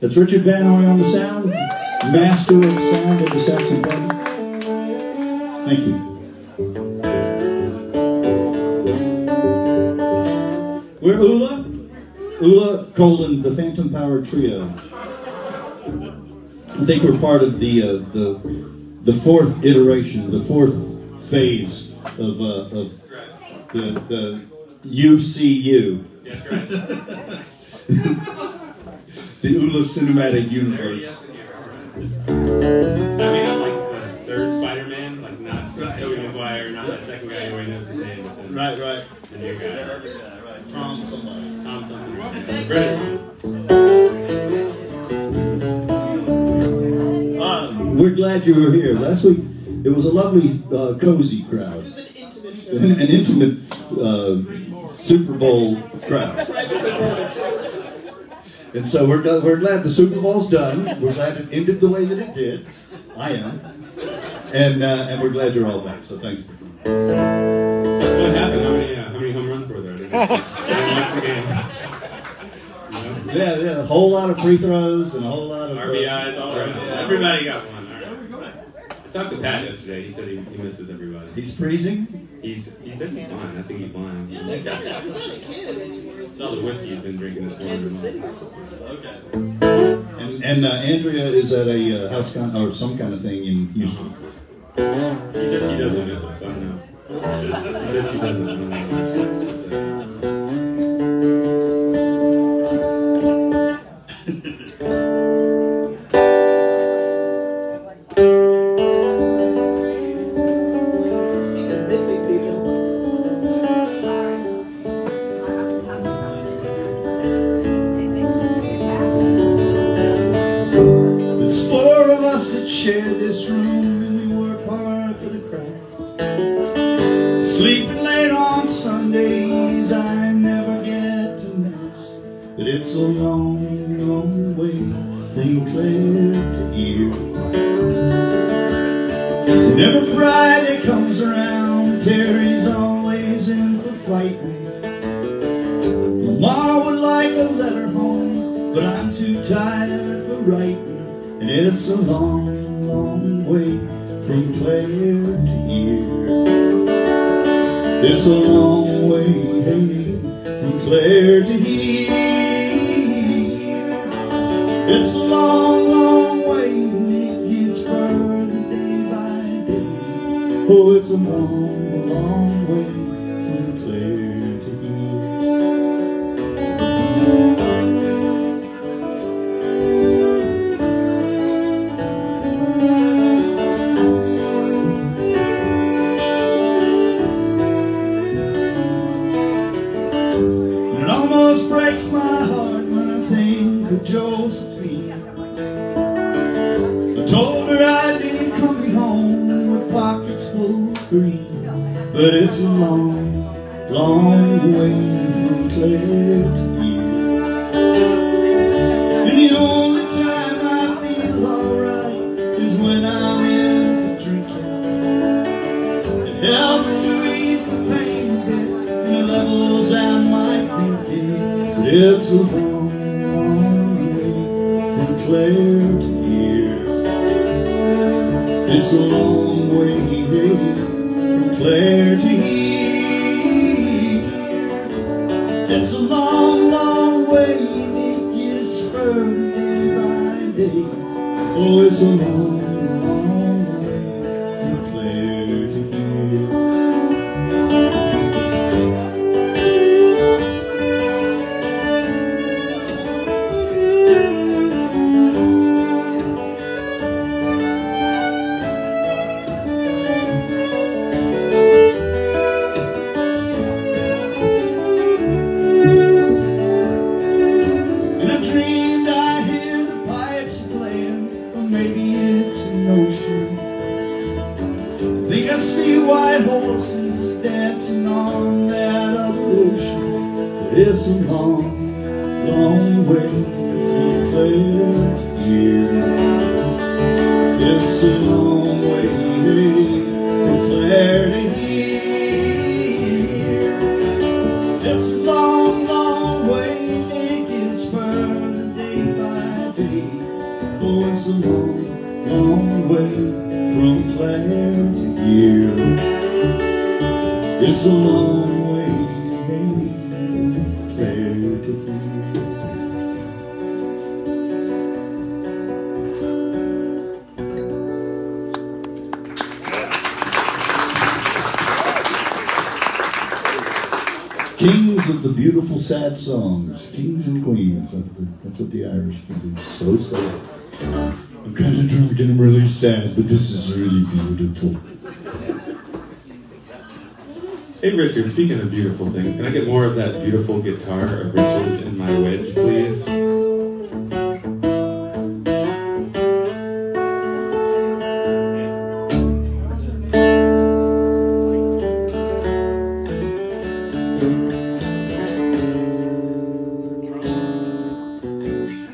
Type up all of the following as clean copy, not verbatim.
That's Richard Van Oy on the sound, master of sound of the Saxon band. Thank you. We're Ulla, the Phantom Power Trio. I think we're part of the fourth iteration, the fourth phase of the UCU. That's right. The Ulla Cinematic Universe. I mean, I'm like the third Spider-Man, like not Tobey Maguire, not that second guy who knows his name. Right. The new guy. Right. Tom something. British. We're glad you were here. Last week, it was a lovely, cozy crowd. It was an intimate show. An intimate Super Bowl crowd. And so we're glad the Super Bowl's done. We're glad it ended the way that it did. I am. And we're glad you're all back. So thanks for coming. What happened? How many home runs were there? I didn't watch the game. You know? Yeah, a whole lot of free throws and a whole lot of RBIs all around. Everybody got one. All right. I talked to Pat yesterday. He said he misses everybody. He's freezing? He said he's fine. I think he's lying. He's not a kid anymore. It's all the whiskey he's been drinking this morning. Okay. And Andrea is at a house or some kind of thing in Houston. She said she doesn't miss us. I don't know. She said she doesn't. I don't know. Share this room and we work hard for the crack. Sleeping late on Sundays, I never get to mass. But it's a long, long way from Claire to here. Whenever Friday comes around, Terry's always in for fighting. My ma would like a letter home, but I'm too tired for writing. And it's a long, long way from Claire to here. It's a long way from Claire to here. It's a long, long way, and it gets further day by day. Oh, it's a long, long way from Claire to breaks my heart when I think of Josephine. I told her I'd be coming home with pockets full of green. But it's a long, long way from Claire to here. And the only time I feel alright is when I'm into drinking. It helps to ease the pain a bit and it levels out my thinking. It's a long, long way from Claire to here. It's a long way from Claire to here. It's a long, long way, and it gets further day by day. Oh, it's a long, long way from Claire to here. It's a long, long way from Claire to here. It's a long way from Claire to here. It's a long, long way, it gets further day by day. Oh, it's a long, long way from Claire to here. It's a long way. Kings of the beautiful sad songs, kings and queens. That's what the Irish can do. So sad. I'm kind of drunk and I'm really sad, but this is really beautiful. Hey Richard, speaking of beautiful things, can I get more of that beautiful guitar of Rich's in my wedge, please?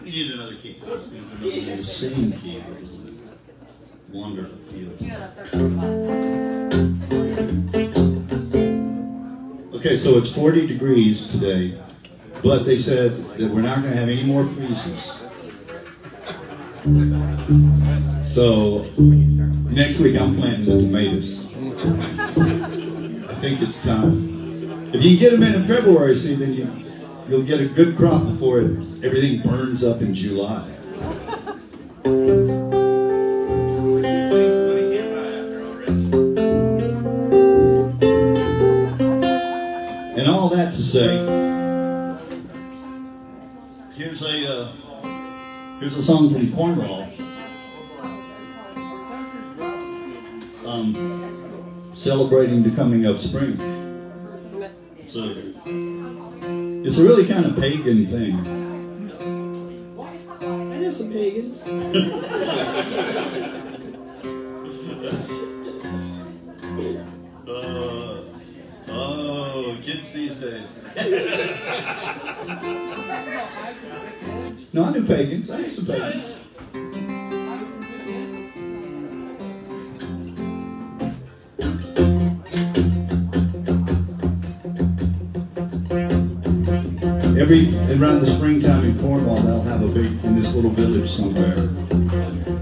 You need another key. The same key. Wonderful feel. Okay, so it's 40 degrees today, But they said that we're not going to have any more freezes. So next week I'm planting the tomatoes. I think it's time. If you can get them in February, see, then you'll get a good crop before everything burns up in July. And all that to say, here's a song from Cornwall, celebrating the coming of spring. It's a really kind of pagan thing. I know some pagans. Oh, kids these days. No, I knew pagans. I knew some pagans. Around the springtime in Cornwall, they'll have a big, in this little village somewhere,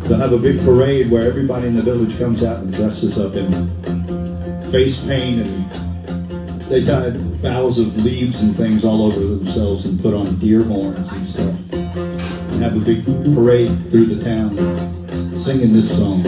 they'll have a big parade where everybody in the village comes out and dresses up in face paint, and they tie boughs of leaves and things all over themselves and put on deer horns and stuff, and have a big parade through the town singing this song.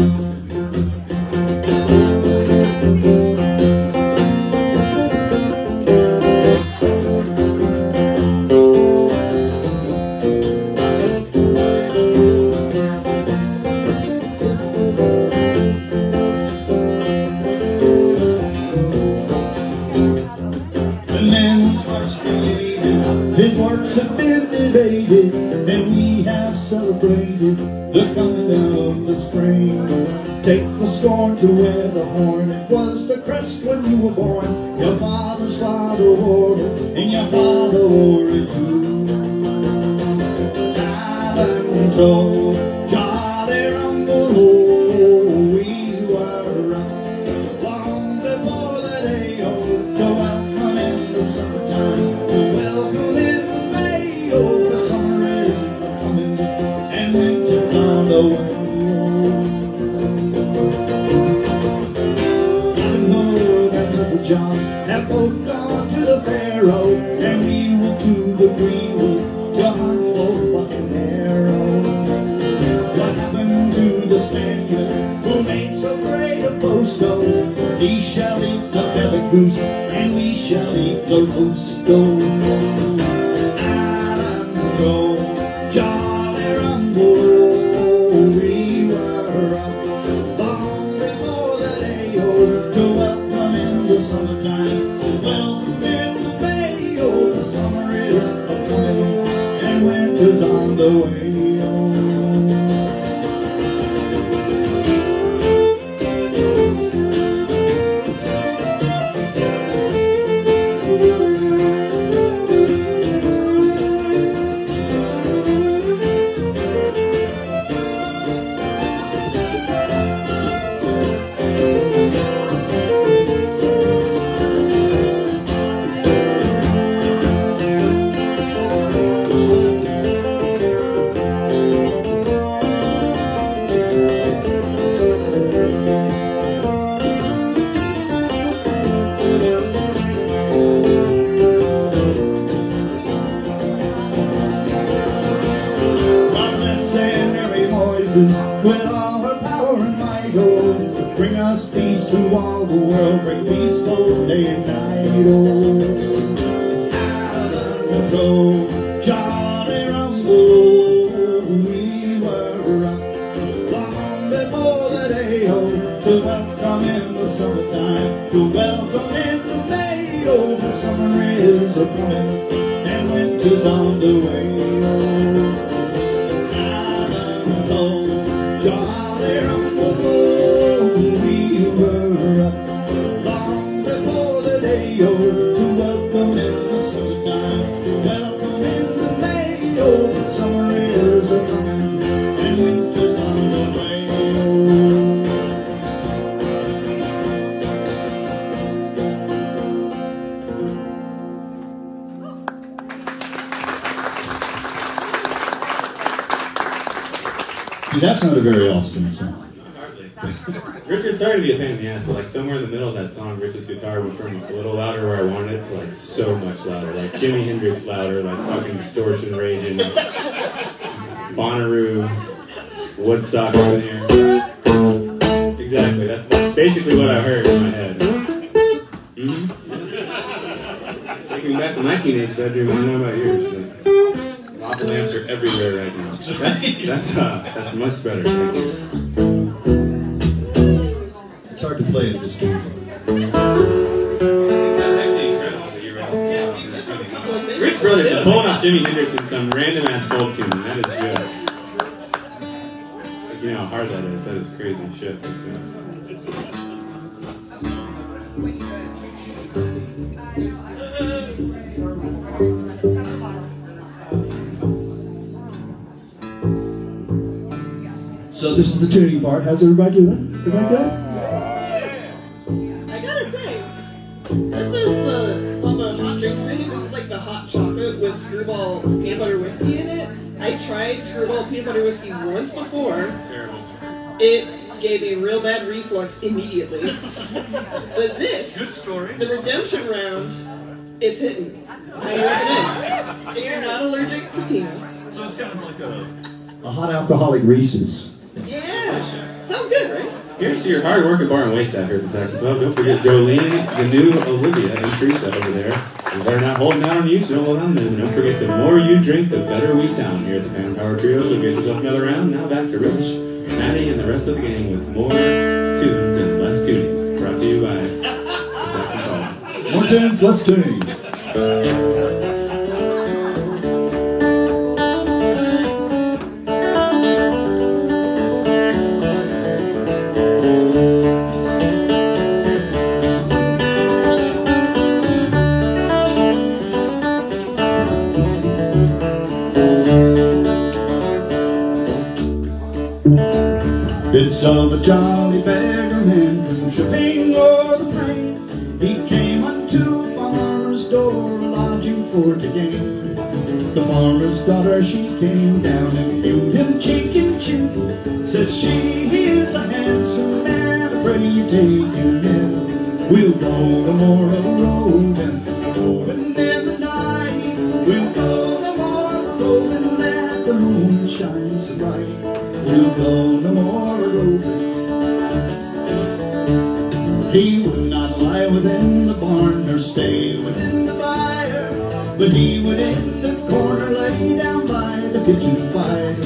His works have been debated, and we have celebrated the coming of the spring. Take the scorn to wear the horn, it was the crest when you were born. Your father's father wore it, and your father wore it too. Island told, jolly rumble, oh, we were around long before the day, oh, to welcome in the summertime, to welcome in May, oh, the summer is coming, and winter's on the way. John have both gone to the Pharaoh, and we will to the greenwood to hunt both buck and arrow. What happened to the Spaniard who made so great a boast? Oh, he shall eat the feathered goose, and we shall eat the roast. Oh, Island jolly rumble, we were up long before the day, oh, to welcome in the summertime, welcome in May, oh, the summer is coming, and winter's on the way, with all her power and might, oh, bring us peace to all the world, bring peace both day and night, oh. Island jolly rumble, we were up long before the day, oh, to welcome in the summertime, to welcome in the May, oh, the summer is a-coming, and winter's on the way, oh. Jolly rumble, we were up long before the day, oh, to welcome in the summertime, to welcome in the May, oh, the summer is a-coming, and winter's on the way, oh. See, that's not a very Austin song. Hardly. Richard, sorry to be a pain in the ass, but like somewhere in the middle of that song, Rich's guitar went from a little louder where I wanted it to like so much louder, like Jimi Hendrix louder, like fucking distortion raging, Bonnaroo, Woodstock in here. Exactly, that's basically what I heard in my head. Taking me back to my teenage bedroom, I don't know about yours. Lava lamps are everywhere right now. That's much better. Thank you. It's hard to play at this game. That's actually incredible that you're right. Rich Brothers are pulling off Jimi Hendrix in some random ass folk tune. That is just, like, you know how hard that is. That is crazy shit. So this is the tuning part. How's everybody doing? Everybody good? I gotta say, this is on the hot drinks menu, this is like the hot chocolate with screwball peanut butter whiskey in it. I tried screwball peanut butter whiskey once before. Terrible. It gave me real bad reflux immediately. But this, Good story. the redemption round, it's hitting. I recommend. If you're not allergic to peanuts. So it's kind of like a hot alcoholic Reese's. Yeah, sounds good, right? Here's to your hard work at Bar and Waste out here at the Saxon Club. Don't forget Jolene, the new Olivia, and Teresa over there. And they're not holding out on you, so don't hold on to them. And don't forget, the more you drink, the better we sound here at the Fan Power Trio. So get yourself another round. Now back to Rich, Maddie, and the rest of the gang with more tunes and less tuning. Brought to you by the Saxon Club. More tunes, less tuning. It's of a jolly beggar man from shipping o'er the plains. He came unto a farmer's door, lodging for to gain. The farmer's daughter, she came down and viewed him cheek and cheek. Says she, he is a handsome man, I pray you take him in. We'll go no more a-roving, roving in the night. We'll go no more a-roving, let the moon shine so bright. We'll go no more a-roving. He would not lie within the barn nor stay within the byre, but he would in the corner lay down by the kitchen fire.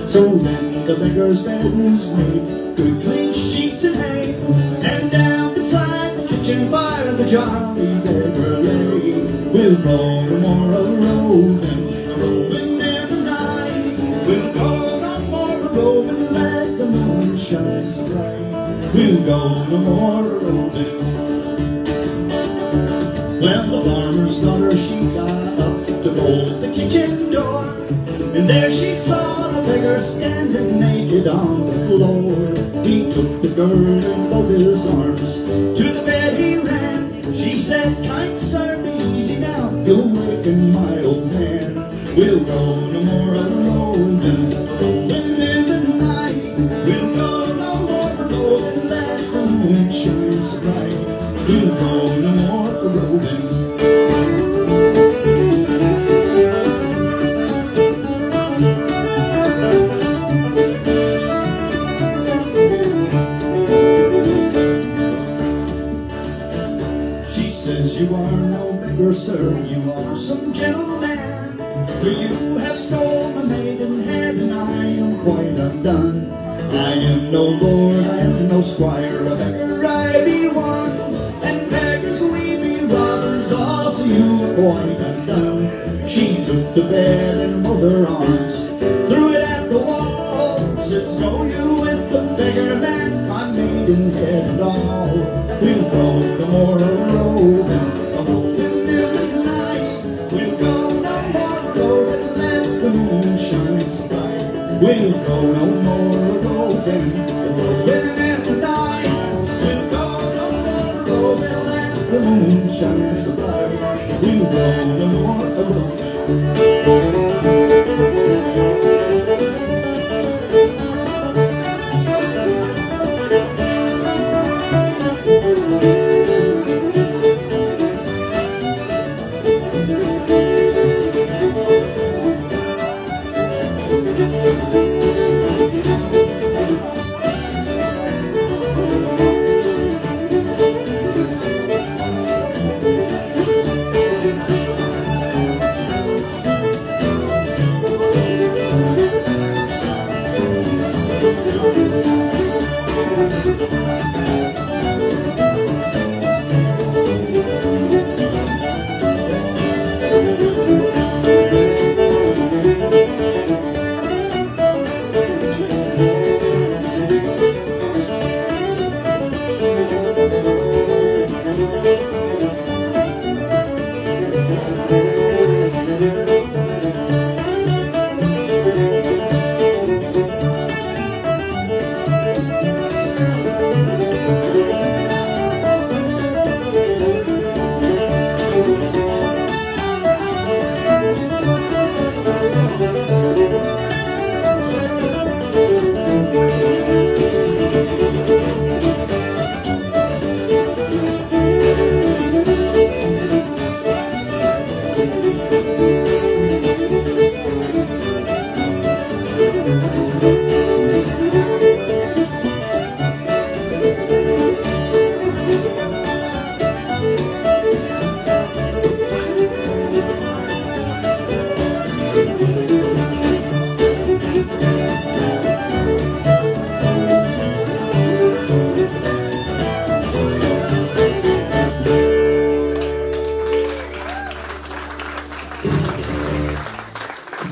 So then the beggar's bed was made, good clean sheets and hay, and down beside the kitchen fire the jolly beggar lay. We'll go no more a-roving, a-roving in the night. We'll go no more a-roving, let the moon shine so bright. We'll go no more a-roving. Well, the farmer's daughter, she got up to bolt the kitchen door, and there she saw the beggar standing naked on the floor. He took the girl in both his arms, to the bed he ran. She said, kind sir, be easy now, you'll waken my old man. We'll go no more a-roving, a-roving in the night. We'll go no more a-roving, let the moon shine so bright. We'll go no more a-roving. She says, you are no beggar, sir, you are some gentleman, for you have stole my maiden hand, and I am quite undone. I am no lord, I am no squire, a beggar I be one, and beggars we be robbers also, you are quite undone. She took the bed in both her arms, threw it at the wall, says, go you with the beggar man, my maiden head and all. We'll go no more a-roving, a-roving in the night. We'll go no more a-roving, let the moon shine so bright. We'll go no more a-roving, a-roving in the night. We'll go no more a-roving, let the moon shine so bright. We'll go no more a-roving.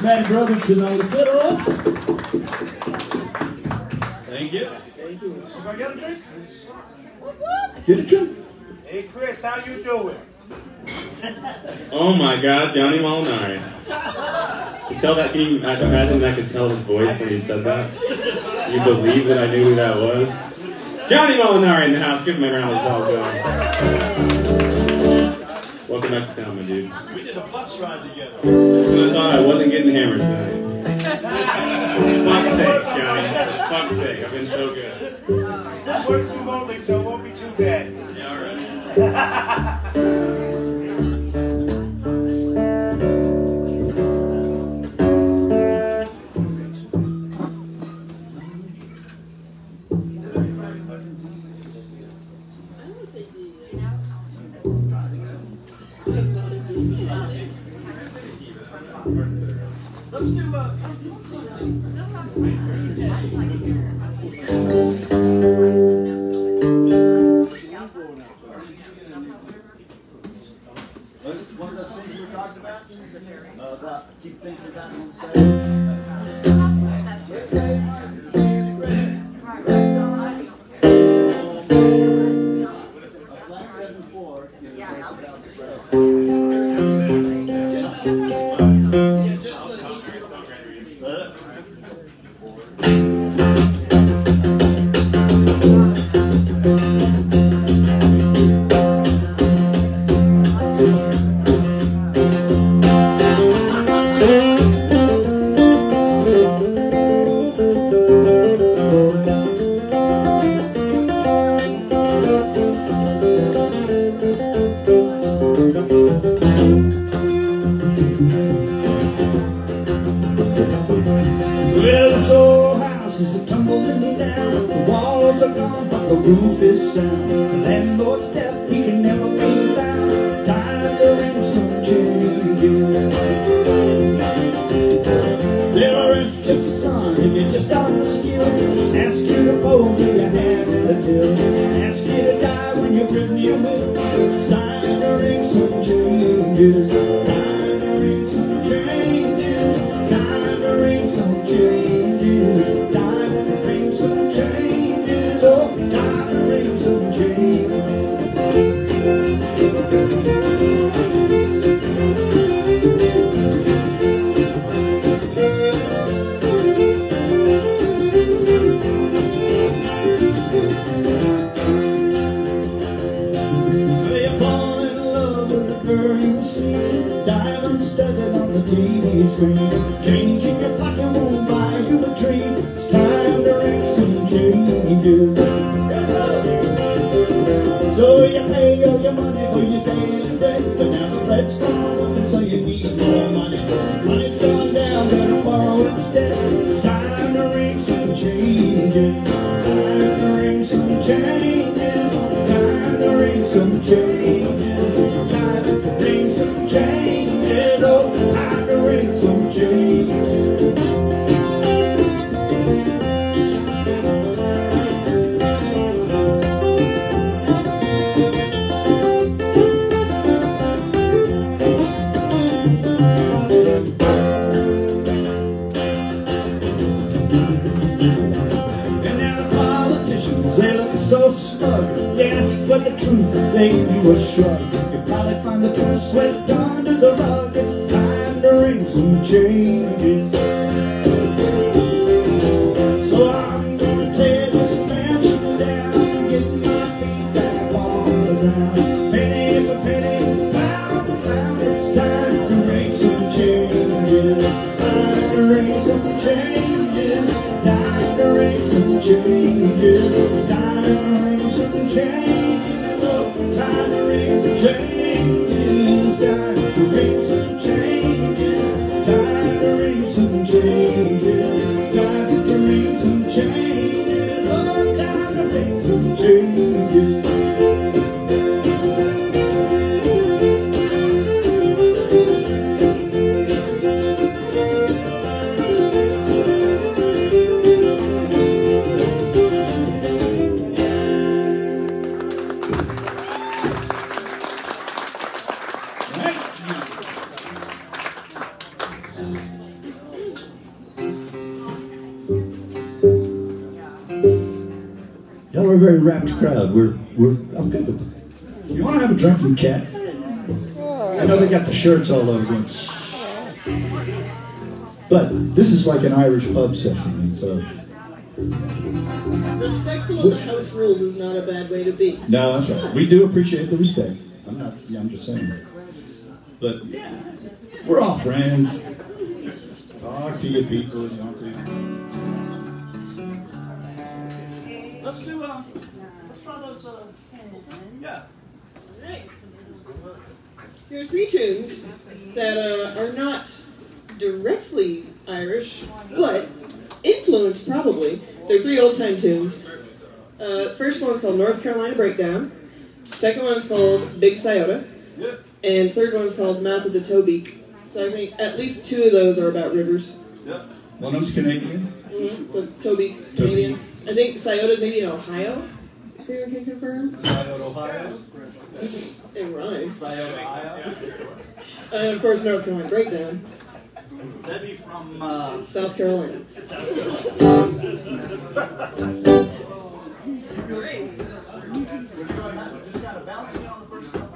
Maddie Brotherton on the fiddle. Thank you. Thank you. Everybody got a drink? Get a drink. Hey Chris, how you doing? Oh my God, Johnny Molinari. Tell that, can you imagine that I could tell his voice when he said that? You believe that I knew who that was? Johnny Molinari in the house. Give him a round of applause. Welcome back to town, my dude. We did a bus ride together. I thought I wasn't getting hammered tonight. Fuck's sake, Johnny. Fuck's sake, I've been so good. I'm working remotely, so it won't be too bad. Yeah, all right. Let's do one of those things we were talking about keep thinking about it on the side. Well, this old house is a tumbling down. The walls are gone, but the roof is sound. The landlord's deaf, he can never be found. It's time to ring some changes. They'll risk your son if you're just unskilled. Ask you to hold your hand in the till. Ask you to die when you've written your will. It's time to ring some changes. Time to ring some changes. Time to ring some changes. Time to ring some changes. Oh, time to ring some changes. Diamond studded on the TV screen. Change in your pocket won't buy you a dream. It's time to ring some changes. So you pay all your money for your daily debt, but now the Fed's gone and so you need more money. Money's gone down, gotta borrow instead. It's time to ring some changes. Time to ring some changes. Time to ring some changes. Time to ring some changes. Oh, time to ring some changes. They look so smug. They ask for the truth, they give you a shrug. You probably find the truth swept under the rug. It's time to ring some changes. So I'm gonna tear this mansion down and get my feet back on the ground. Penny for penny, pound for pound. It's time to ring some changes. Time some changes. Time to ring some changes. Time to ring some changes. Oh, time to ring the changes. Time to ring some changes. Time to ring some changes. Time to ring some changes. Oh, time to ring some changes. Y'all are a very rapt crowd. I'm good with it. You want to have a drink, you can. I know they got the shirts all over them. But this is like an Irish pub session, so. Respectful of the house rules is not a bad way to be. No, that's right. We do appreciate the respect. I'm just saying. But we're all friends. Talk to your people if you want to. Let's try those, yeah. Alright. Here are 3 tunes that are not directly Irish, but influenced probably. They're 3 old-time tunes. First one's called North Carolina Breakdown. Second one's called Big Scioto. And third one's called Mouth of the Tobeak. So I think at least 2 of those are about rivers. One of them's Canadian. But Tobeak is Canadian. I think Scioto's maybe in Ohio. If you can confirm. Scioto, Ohio. It rhymes. Scioto, Ohio. And of course, North Carolina Breakdown. That'd be from South Carolina. Great. Just got to bounce in on the first couple.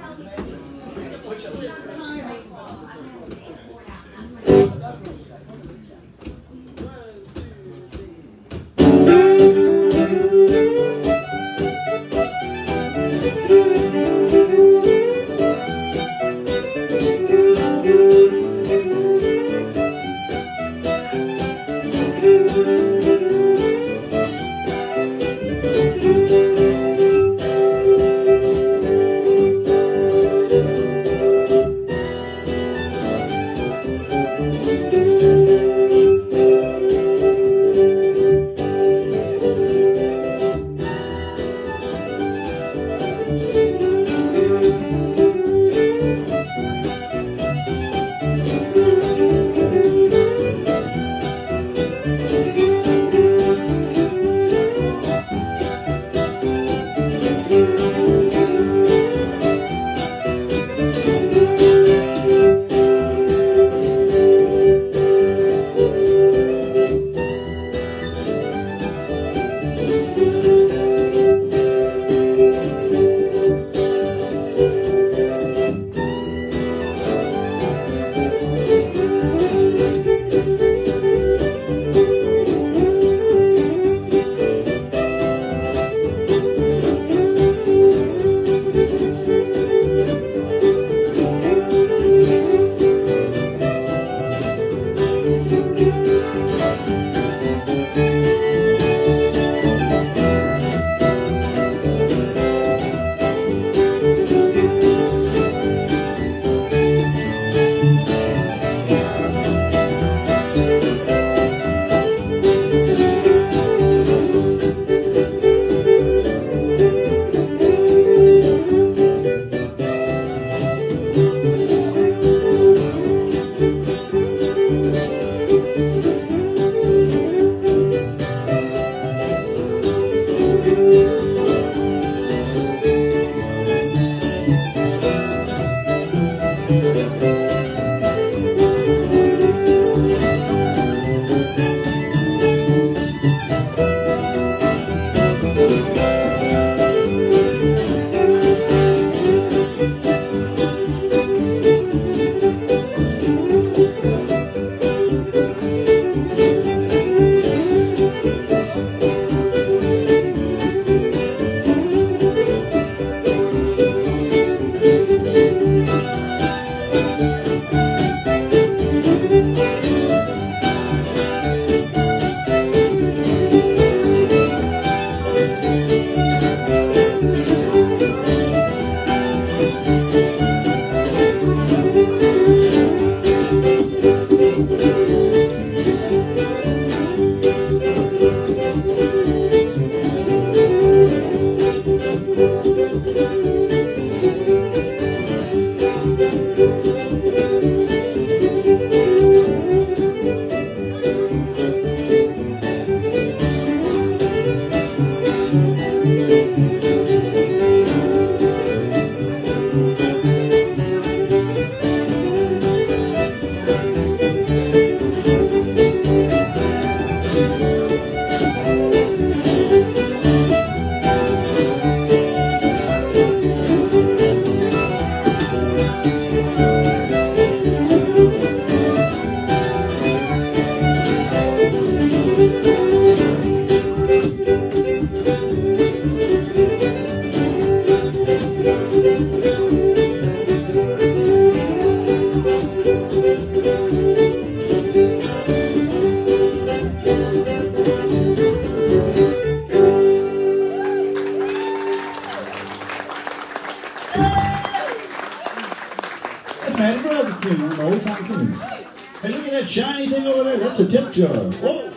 tip jar. Whoa!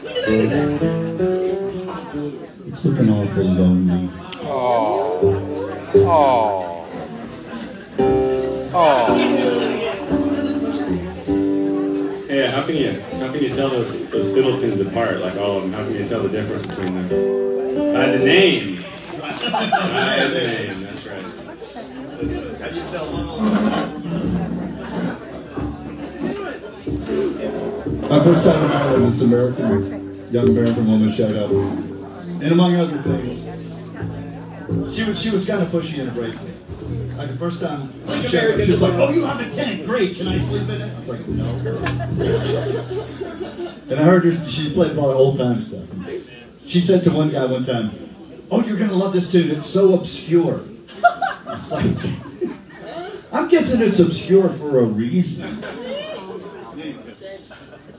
When did I get that? It's looking awful lonely. Oh. Oh. Oh. Yeah, how can you tell those fiddle tunes apart, like all of them? How can you tell the difference between them? By the name. By the name, that's right. How do you tell one? My first time in Ireland, this young American woman showed up, and among other things, she was kind of pushy and abrasive. Like the first time she showed up, she was like, "Oh, you have a tent? Great! Can I sleep in it?" I was like, "No." And I heard she played a lot of old time stuff. She said to one guy one time, "Oh, you're gonna love this tune. It's so obscure." It's like, I'm guessing it's obscure for a reason.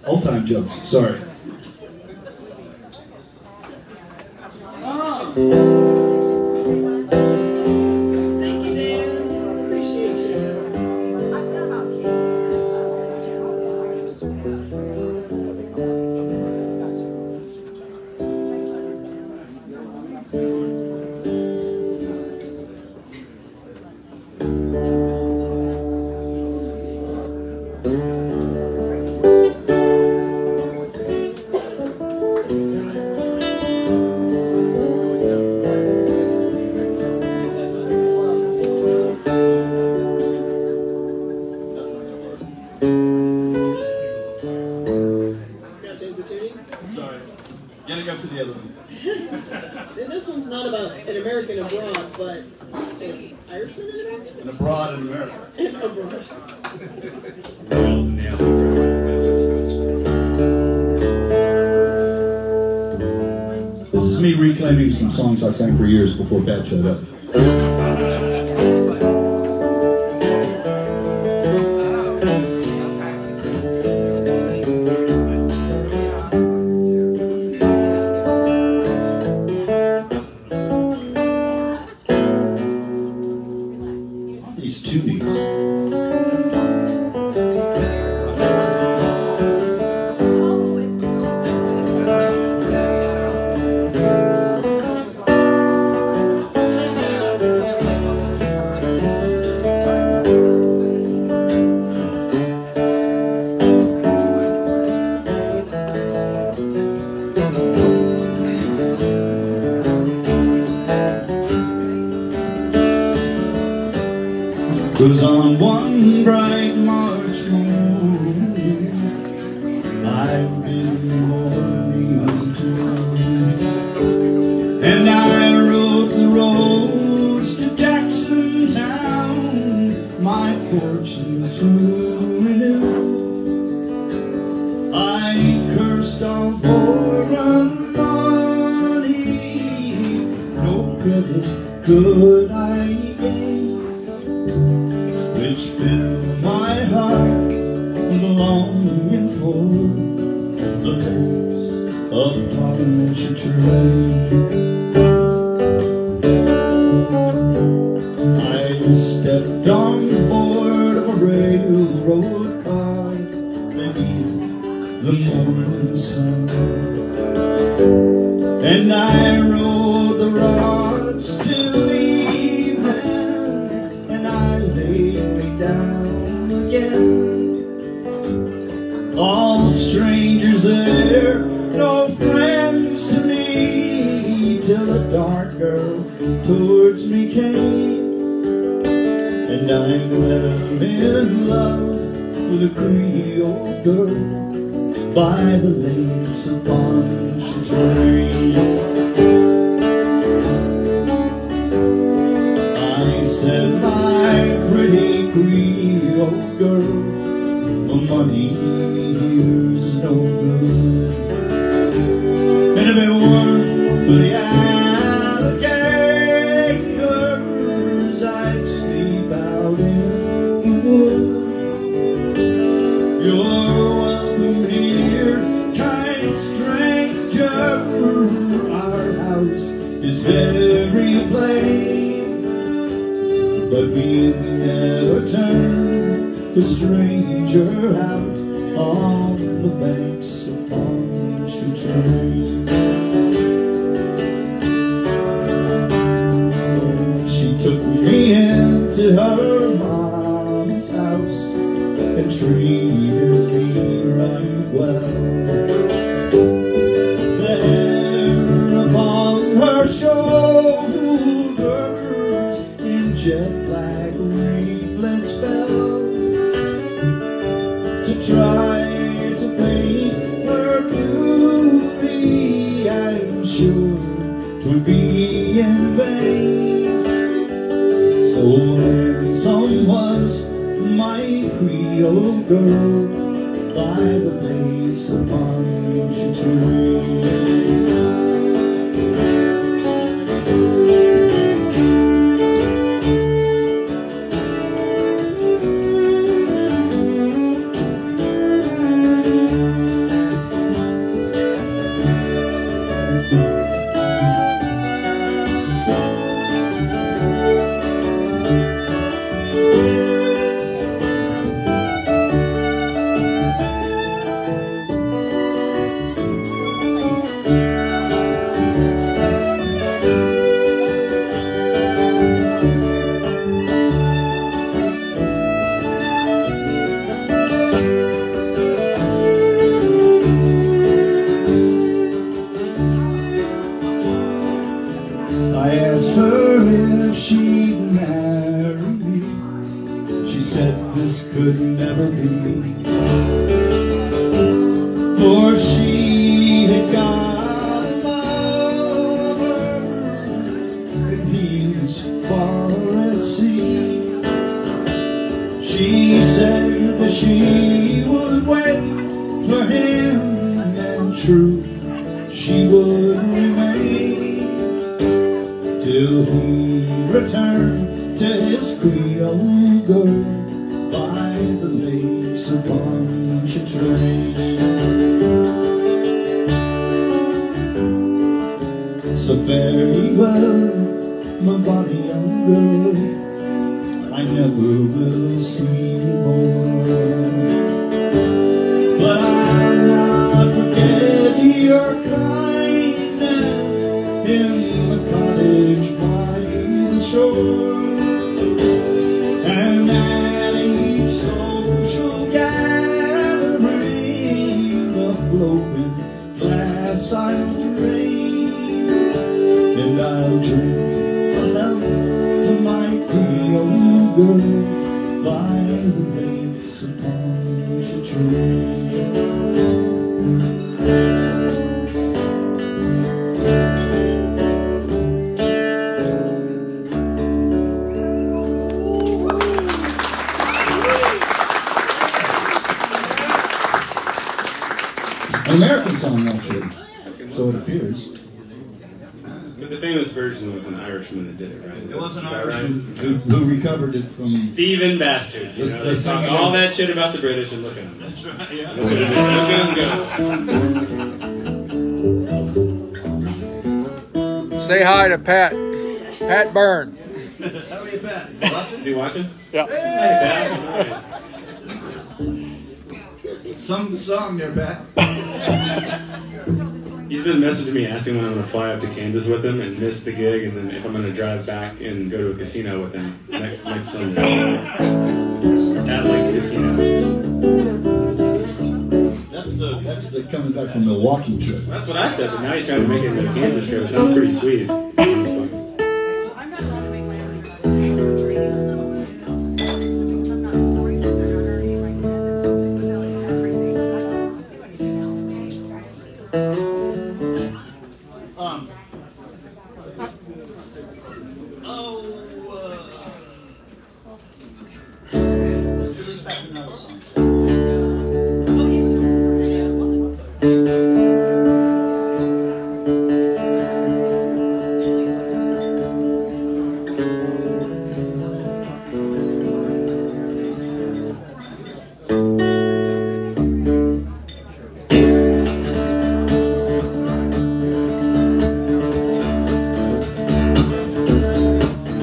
Old time jokes. Sorry. Thank you, Dan. Appreciate you. Sorry. Gotta go to the other one. And this one's not about an American abroad, but an Irishman in America? And abroad in America. And abroad. Nailed it. This is me reclaiming some songs I sang for years before Pat showed up. These tunies. Was on one bright March moon, I've been mornings too, and I rode the roads to Jackson town, my fortune to renew. I cursed all foreign money, no credit could I gain, which filled my heart with a longing for the lakes of Pontchartrain. I stepped on board of a railroad car beneath the morning sun, and I rode the rods till evening, and I laid me down again. All strangers there, no friends to me, till a dark girl towards me came, and I fell in love with a Creole girl by the lakes of Pontchartrain. I said, my pretty Creole girl, the money here's no good, and if it weren't for the alligators, I'd sleep out in the wood. You're welcome here, kind stranger. Our house is very plain, but we never turn the stranger out on lakes upon Pontchartrain. She took me into her mom's house and treated me right well. The hair upon her shoulders in jet black ringlets fell. To try to paint her beauty, I'm sure 'twould be in vain. So handsome was my Creole girl by the lakes upon Pontchartrain. I asked her if she'd marry me. She said this could never be, for she had got a lover and he was far at sea. She said that she would wait for him, and true she would remain till he returned to his Creole girl by the lakes upon Pontchartrain. So fare well, my bonny young girl, I never will see you more. But I'll not forget your kindness in the cottage by the shore, and at each social gathering a floating glass I'll drain, and I'll drink a health to my Creole girl by the lakes upon Pontchartrain. An American song, actually, so it appears. But the famous version was an Irishman that did it, right? It was an Is that Irishman right? who recovered it from... Thieving bastard. You know, they talk all that shit about the British, and look at them. That's right, yeah. Look at them go. Say hi to Pat. Pat Byrne. How are you, Pat? Is he watching? Is he watching? Yeah. Hey, Pat. All right. Sung the song there, Pat. He's been messaging me asking when I'm going to fly up to Kansas with him and miss the gig, and then if I'm going to drive back and go to a casino with him next Sunday. At Lakes Casino. That's the coming back from Milwaukee trip. That's what I said, but now he's trying to make it into a Kansas trip. It sounds pretty sweet. Honestly. I'm not allowed to make my own training, so it's something I'm not worried that they're not earning right now. So I'm just spelling everything because I don't do anything else. Let's do this back to another song.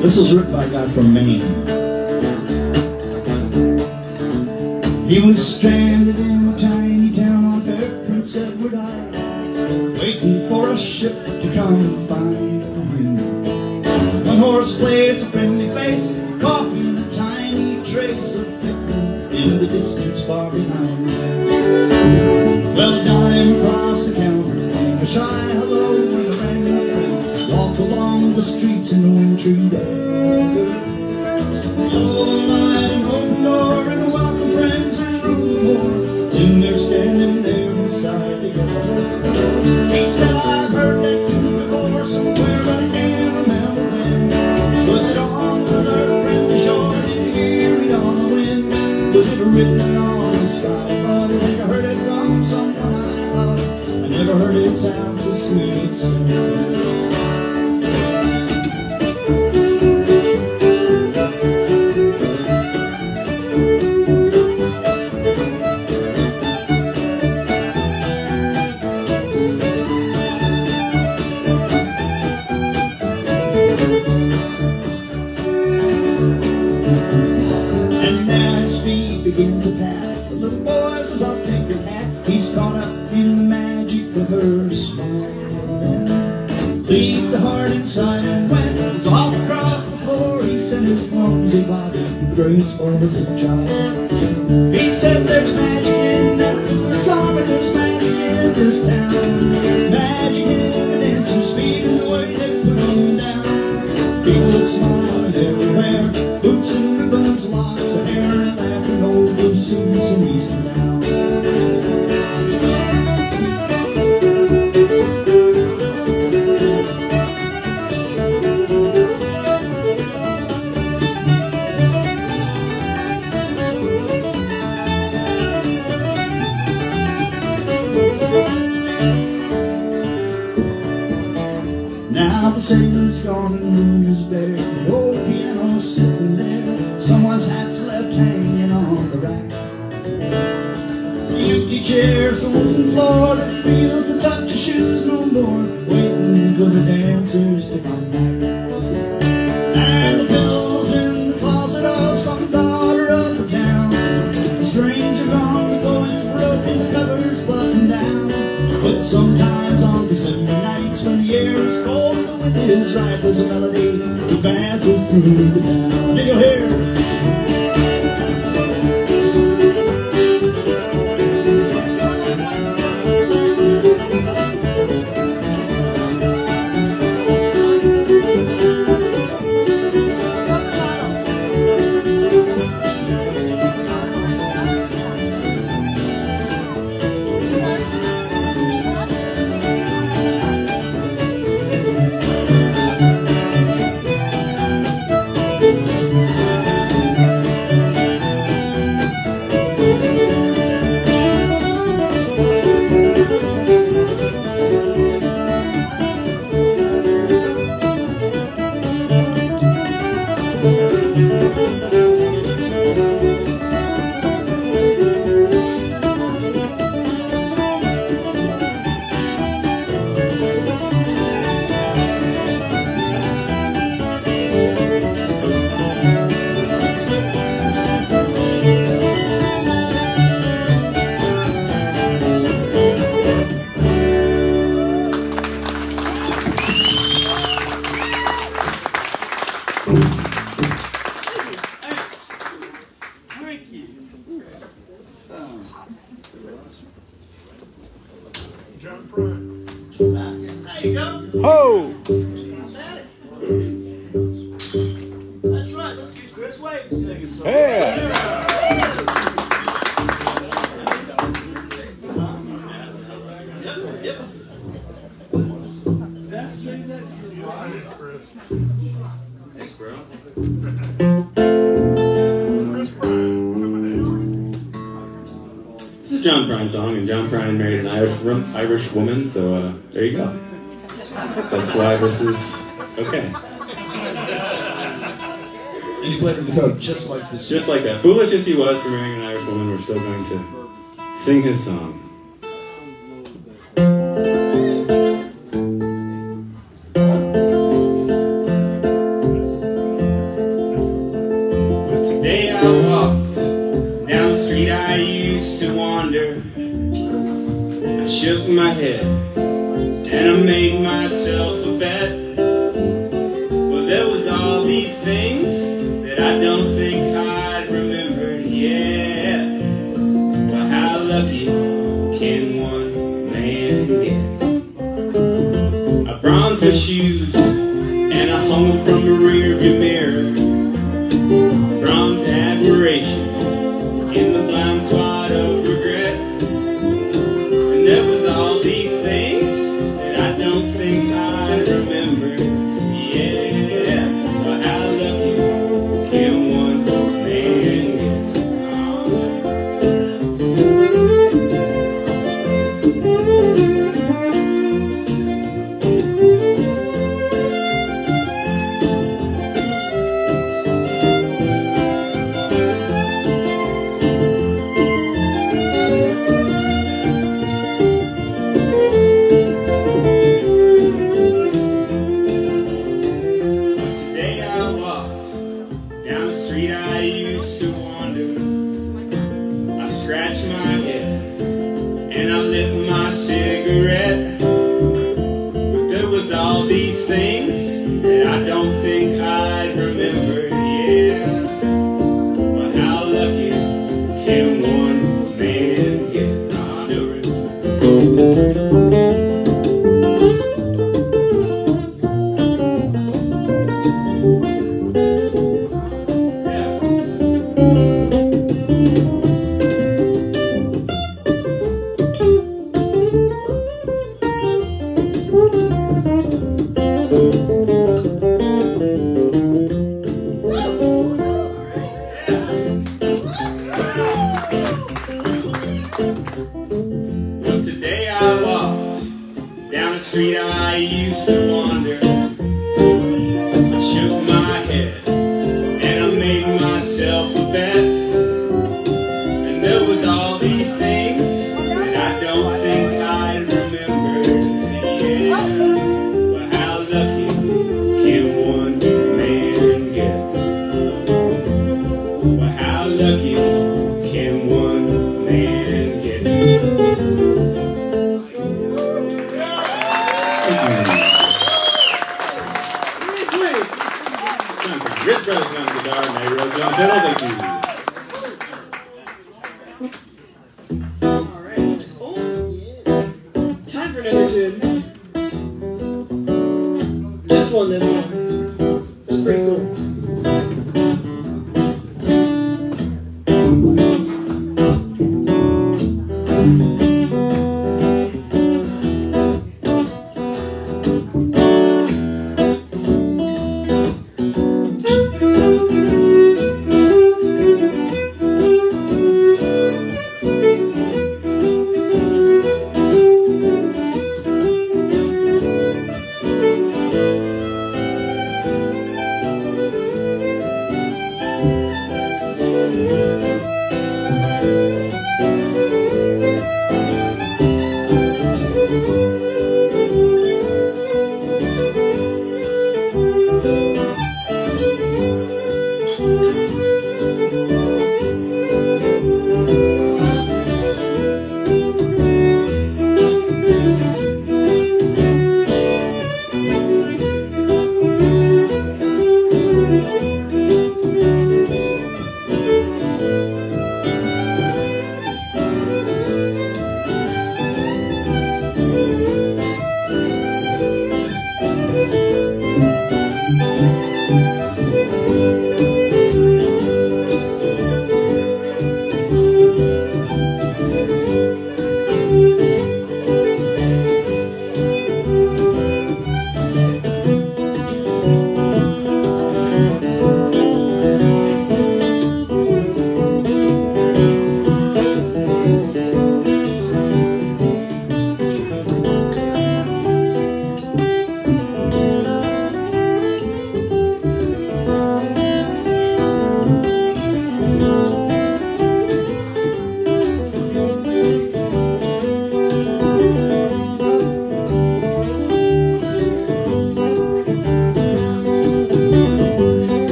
This was written by a guy from Maine. He was stranded in a tiny town on Fair Prince Edward Island, waiting for a ship to come and find him. One horse plays a friendly face, coffee and a tiny trace of Fickman in the distance far behind. Well, a dime across the counter, and a shy hello and a random friend walk along the streets in the wintry day. All night an open door and a welcome friends, there's room for more, and they're standing there inside together. He said, I've heard that tune before somewhere, but I can't remember when. Was it on the third friendly shore? Did you hear it on the wind? Was it written on the sky above? I think I heard it from someone I love. I never heard it sound so sweet since then. Begin to pat, the little boy says, I'll take your hat. He's caught up in the magic of her smile. Then leave the heart inside and went. He's off across the floor. He sent his clumsy body graceful as a child. He said, there's magic in that song, and there's magic in this town. Magic in the dancers' feet and the way they put them down. People smiling everywhere, boots and ribbons, locks of hair, and laughing old blue suits and easy down. Now the sailor's gone and the moon is bare. The old piano's sitting there. Someone's hat's left hanging on the rack. The empty chair's the wooden floor that feels the touch of shoes no more, waiting for the dancers to come back. And the fiddle's in the closet of some daughter of the town. The strings are gone, the boy's broken, the cover's buttoned down. But sometimes on December nights when the air is cold and the wind is right, there's a melody that passes through the town. And you'll hear there you go. Ho! That's right. Let's get Chris Wade to sing a song. Yeah! Yep. Thanks, bro. This is John Prine's song, and John Prine married an Irish woman, so there you go. That's why this is okay. And he played in the code just like this. Just like that. Foolish as he was for marrying an Irish woman, we're still going to sing his song. Today I walked down the street I used to wander. I shook my head and I made myself a bet. Well, there was all these things that I don't think I'd remembered. Yeah, well, how lucky can one man get? A bronze for shoes and a home from a rearview mirror, bronze admiration in the blind spot of regret. And there was all these things that I don't think I remember. Yeah, but how lucky can one man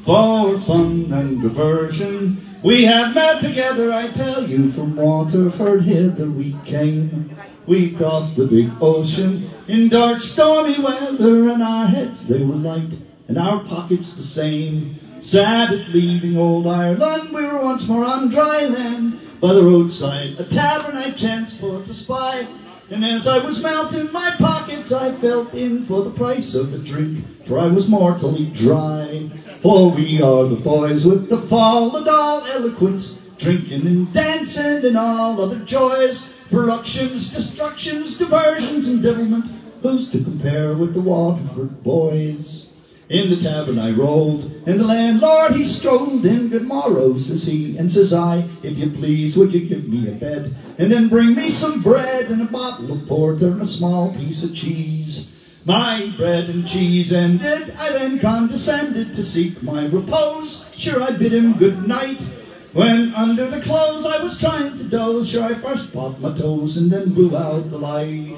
for fun and diversion. We have met together, I tell you, from Waterford hither we came. We crossed the big ocean in dark stormy weather, and our heads they were light, and our pockets the same. Sad at leaving old Ireland, we were once more on dry land. By the roadside, a tavern I chanced for to spy, and as I was melting my pockets, I felt in for the price of a drink, for I was mortally dry. For we are the boys with the fall and all eloquence, drinking and dancing and all other joys, productions, destructions, diversions, and devilment. Who's to compare with the Waterford boys? In the tavern I rolled, and the landlord he strolled in. Good morrow, says he, and says I, if you please, would you give me a bed, and then bring me some bread and a bottle of porter and a small piece of cheese. My bread and cheese ended, I then condescended to seek my repose. Sure, I bid him good night, when under the clothes I was trying to doze. Sure, I first popped my toes and then blew out the light.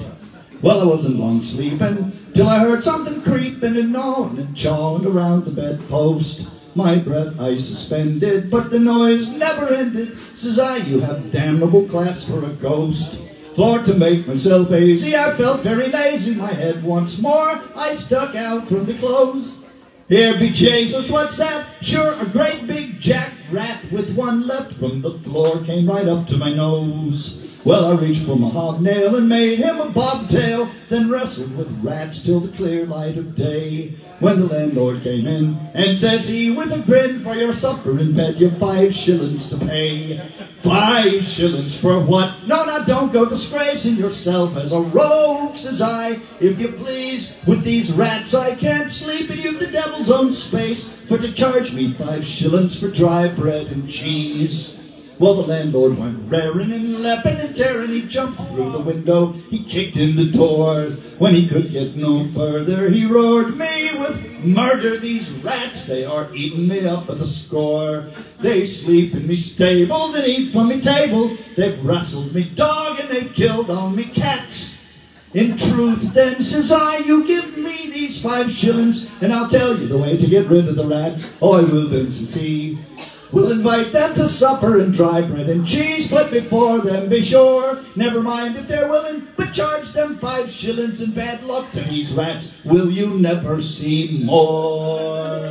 Well, I wasn't long sleeping, till I heard something creeping and gnawing and chawing around the bedpost. My breath I suspended, but the noise never ended. Says I, you have damnable class for a ghost. For to make myself hazy, I felt very lazy. My head once more I stuck out from the clothes. Here be Jesus, what's that? Sure, a great big jack rat with one leapt from the floor came right up to my nose. Well, I reached for my hobnail and made him a bobtail, then wrestled with rats till the clear light of day. When the landlord came in, and says he with a grin, for your supper in bed you've 5 shillings to pay. 5 shillings for what? No, now don't go disgracing yourself as a rogue, says I. If you please, with these rats I can't sleep, and you've the devil's own space for to charge me 5 shillings for dry bread and cheese. Well, the landlord went raring and leaping and tearing. He jumped through the window, he kicked in the doors. When he could get no further, he roared me with murder. These rats, they are eating me up with a score. They sleep in me stables and eat from me table. They've wrestled me dog and they've killed all me cats. In truth, then, says I, you give me these 5 shillings, and I'll tell you the way to get rid of the rats. Oh, I will then, says he. We'll invite them to supper and dry bread and cheese, but before them be sure, never mind if they're willing, but charge them 5 shillings and bad luck to these rats. Will you never see more?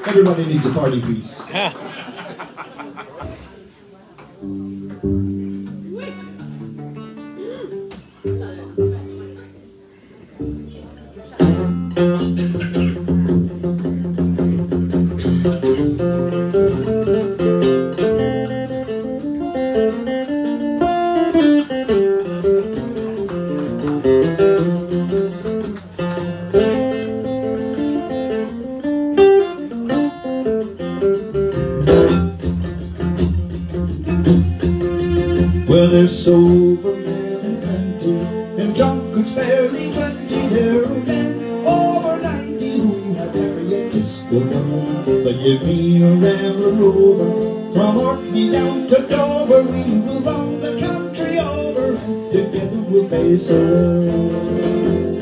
Everybody needs a party piece. Well, there's sober men and plenty, and drunkards barely 20. There are men over 90 who have never yet kissed the woman. But give me a rambling rover, from Orkney down to Dover. We will roam the country over, and together we'll face the world.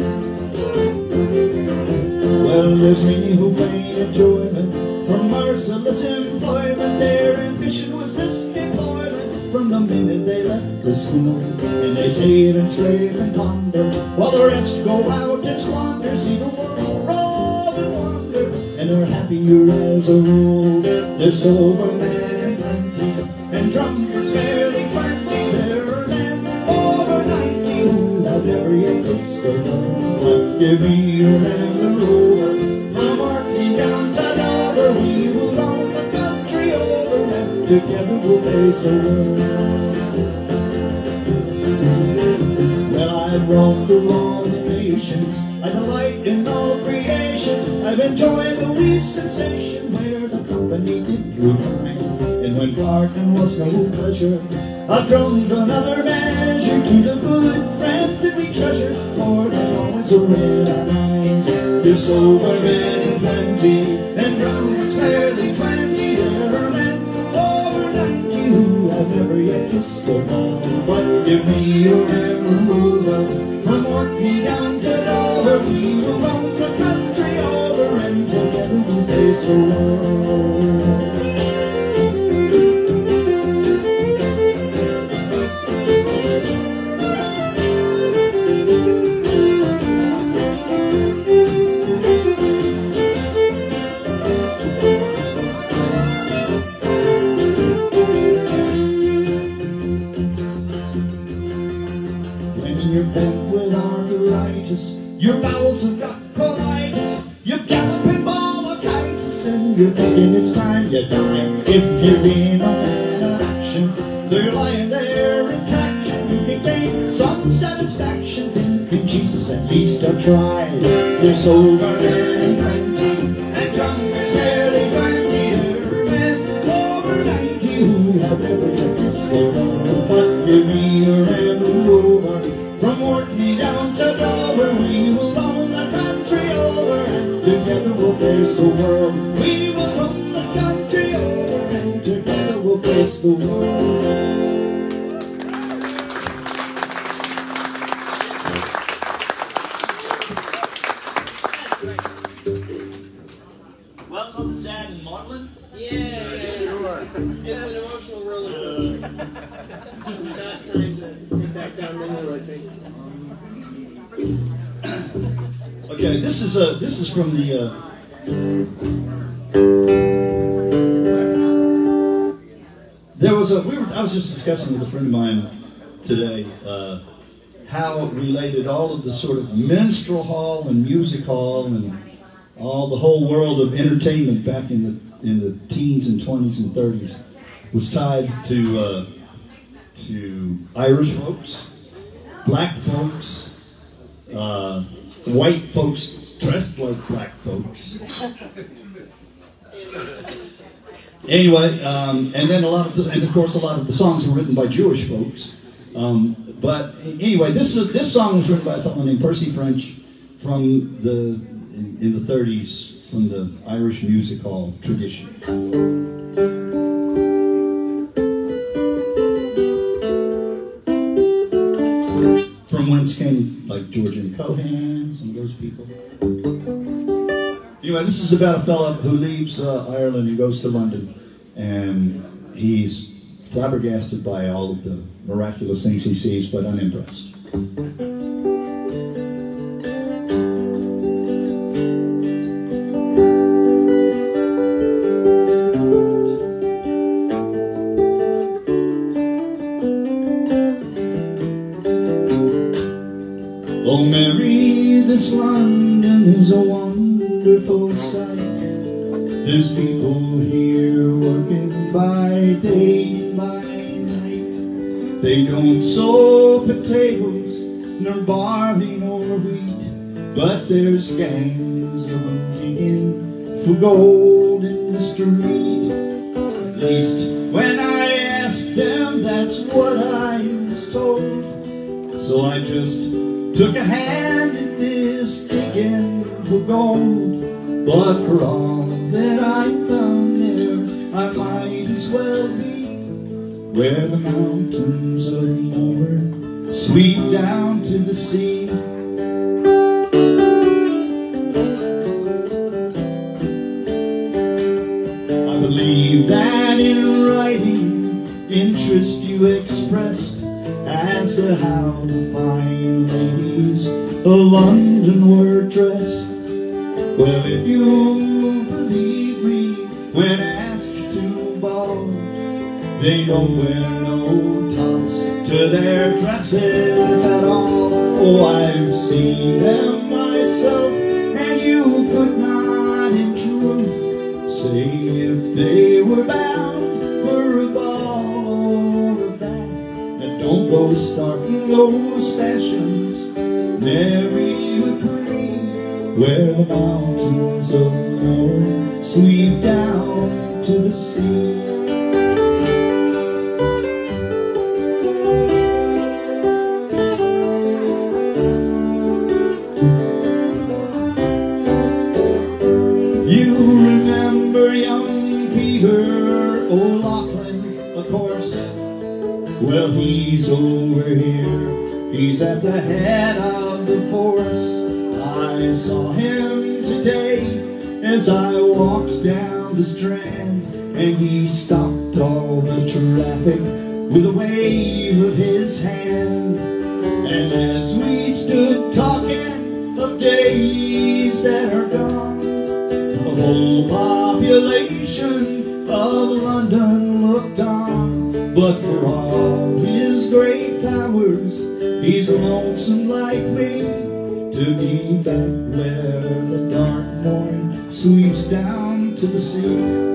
Well, there's many who feign enjoyment from merciless employment. Their ambition was this deployment from the minute they left the school. And they save and slave and ponder, while the rest go out and squander. See the world roll and wander, and are happier as a rule. There's sober men and plenty, and drunkards barely 20. There are men over 90 who have never yet kissed a girl. But give me a rambling rover, from Orkney down to Dover. We will roam the country over, and together we'll face the world. Well, I've roamed through all the nations, I delight in all creation. I've enjoyed the wee sensation where the company did prove fine. And when parting was no pleasure, I've drummed another measure to the good friends that we treasure, for they always were in our minds. There's sober men and plenty, and drunkards barely 20. There are men over 90 who have never yet kissed a girl. But give me a rambling rover, from Orkney sick with arthritis, your bowels have got colitis, you've galloping bronchitis, and you're thinking it's time you die. If you're in a man of action, they're lying there in traction, you can gain some satisfaction thinking Jesus, at least I tried. They're sober and plenty, and drunkards barely 20. There are men over 90 who have never took this over. But give me a Land Rover, from Orkney down to Dover, we will roam the country over, and together we'll face the world. We will roam the country over, and together we'll face the world. Welcome, Zad and Maudlin. Yeah, it's an emotional roller coaster. It's not time to get back down the hill, I think. Okay, this is from the I was just discussing with a friend of mine today how it related all of the sort of minstrel hall and music hall and all the whole world of entertainment back in the teens and 20s and 30s was tied to Irish folks, black folks, white folks dressed like black folks. Anyway, and then of course a lot of the songs were written by Jewish folks. But anyway, this song was written by a fellow named Percy French from in the 30s, from the Irish music hall tradition. From whence came like George and Cohan, some of those people. Anyway, this is about a fellow who leaves Ireland and goes to London, and he's flabbergasted by all of the miraculous things he sees, but unimpressed. Oh, Mary, this London is a wonderful sight. There's people here working by day and by night. They don't sow potatoes, nor barley, nor wheat, but there's gangs of them digging for gold in the street. At least when I asked them, that's what I was told. So I just took a hand at this digging for gold. But for all that I found there, I might as well be where the mountains of Moher sweep down to the sea. I believe that in writing, interest you expressed as to how the fine ladies of London were dressed. Well, if you believe me when asked to ball, they don't wear no tops to their dresses at all. Oh, I've seen them myself, and you could not in truth say if they were bound for a ball or a bath. And don't go starting those fashions, Mary McCree, where the mountains of Moher sweep down to the sea. You remember young Peter O'Loughlin, of course. Well, he's over here, he's at the head of the force. I saw him today as I walked down the Strand, and he stopped all the traffic with a wave of his hand. And as we stood talking of days that are gone, the whole population of London looked on. But for all his great powers, He's lonesome like me to be back where the dark morn sweeps down to the sea.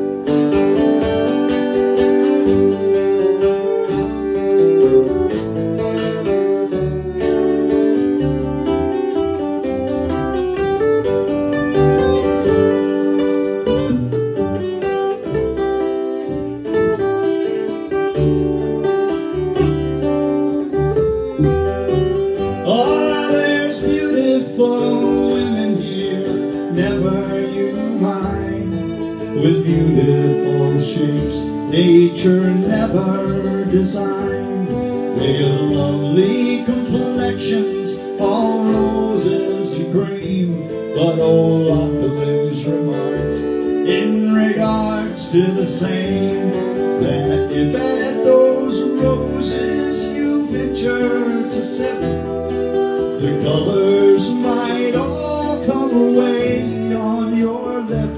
With beautiful shapes nature never designed. They got lovely complexions, all roses and cream. But old Lockham's remarked in regards to the same, that if at those roses you venture to sip, the colors might all come away on your lip.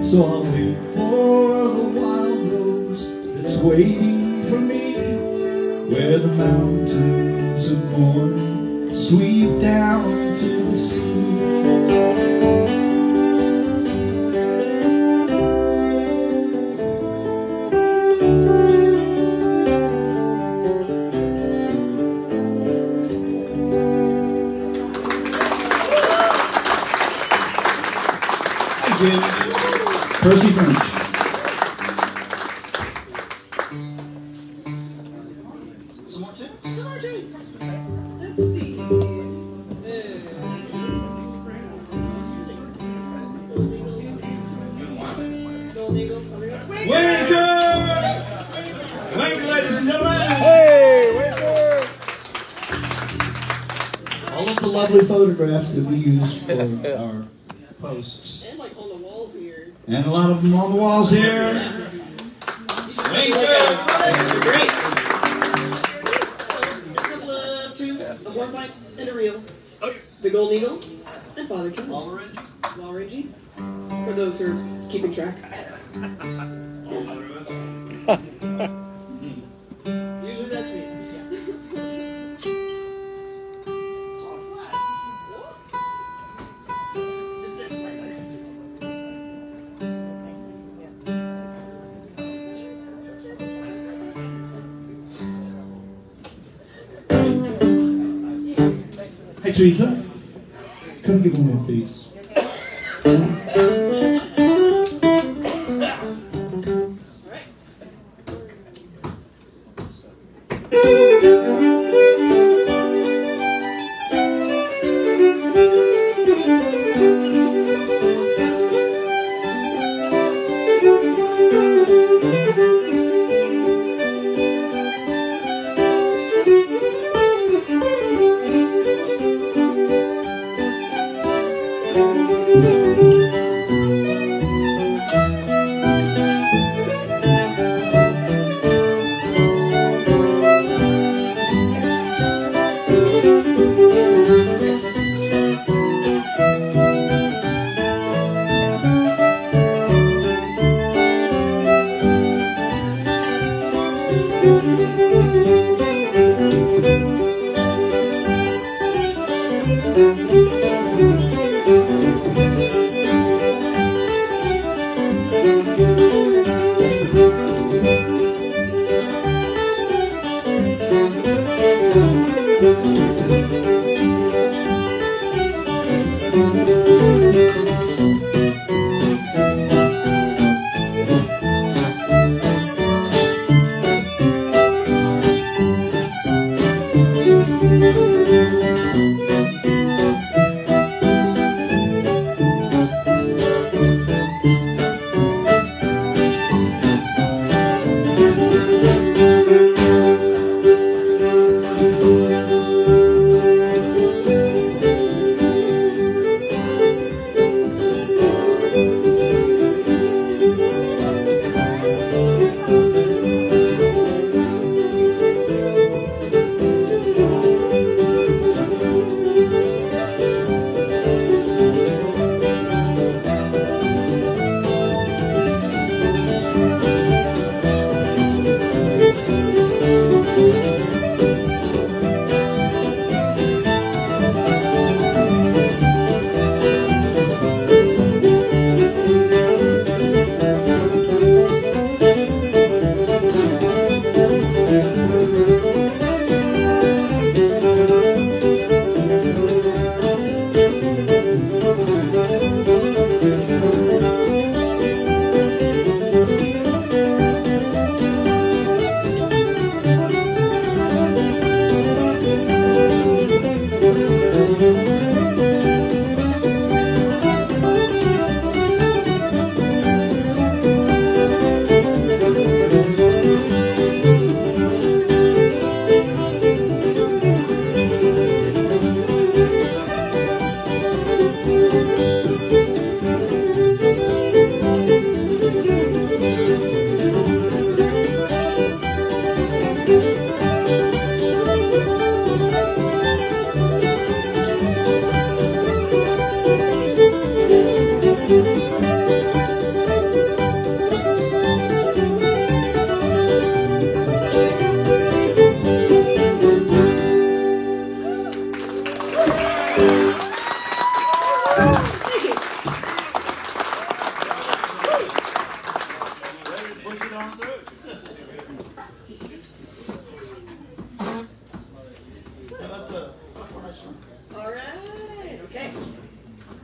So I'll wait for the wild rose that's waiting for me, where the mountains of morn sweep down to the sea. Thank you. Percy French. Some more tunes? Some more tunes. Let's see. Wake, ladies and gentlemen. Hey, wait All of the lovely photographs that we use for our posts. And like on the walls here. And a lot of them on the walls here. Thank you. Great. So, a couple of tunes, a hornpipe and a reel. The Golden Eagle and Father Killers. Walrengy. For those who are keeping track. Usually that's me. It's all flat. It's this way. Hey, Teresa. Come give me one, please.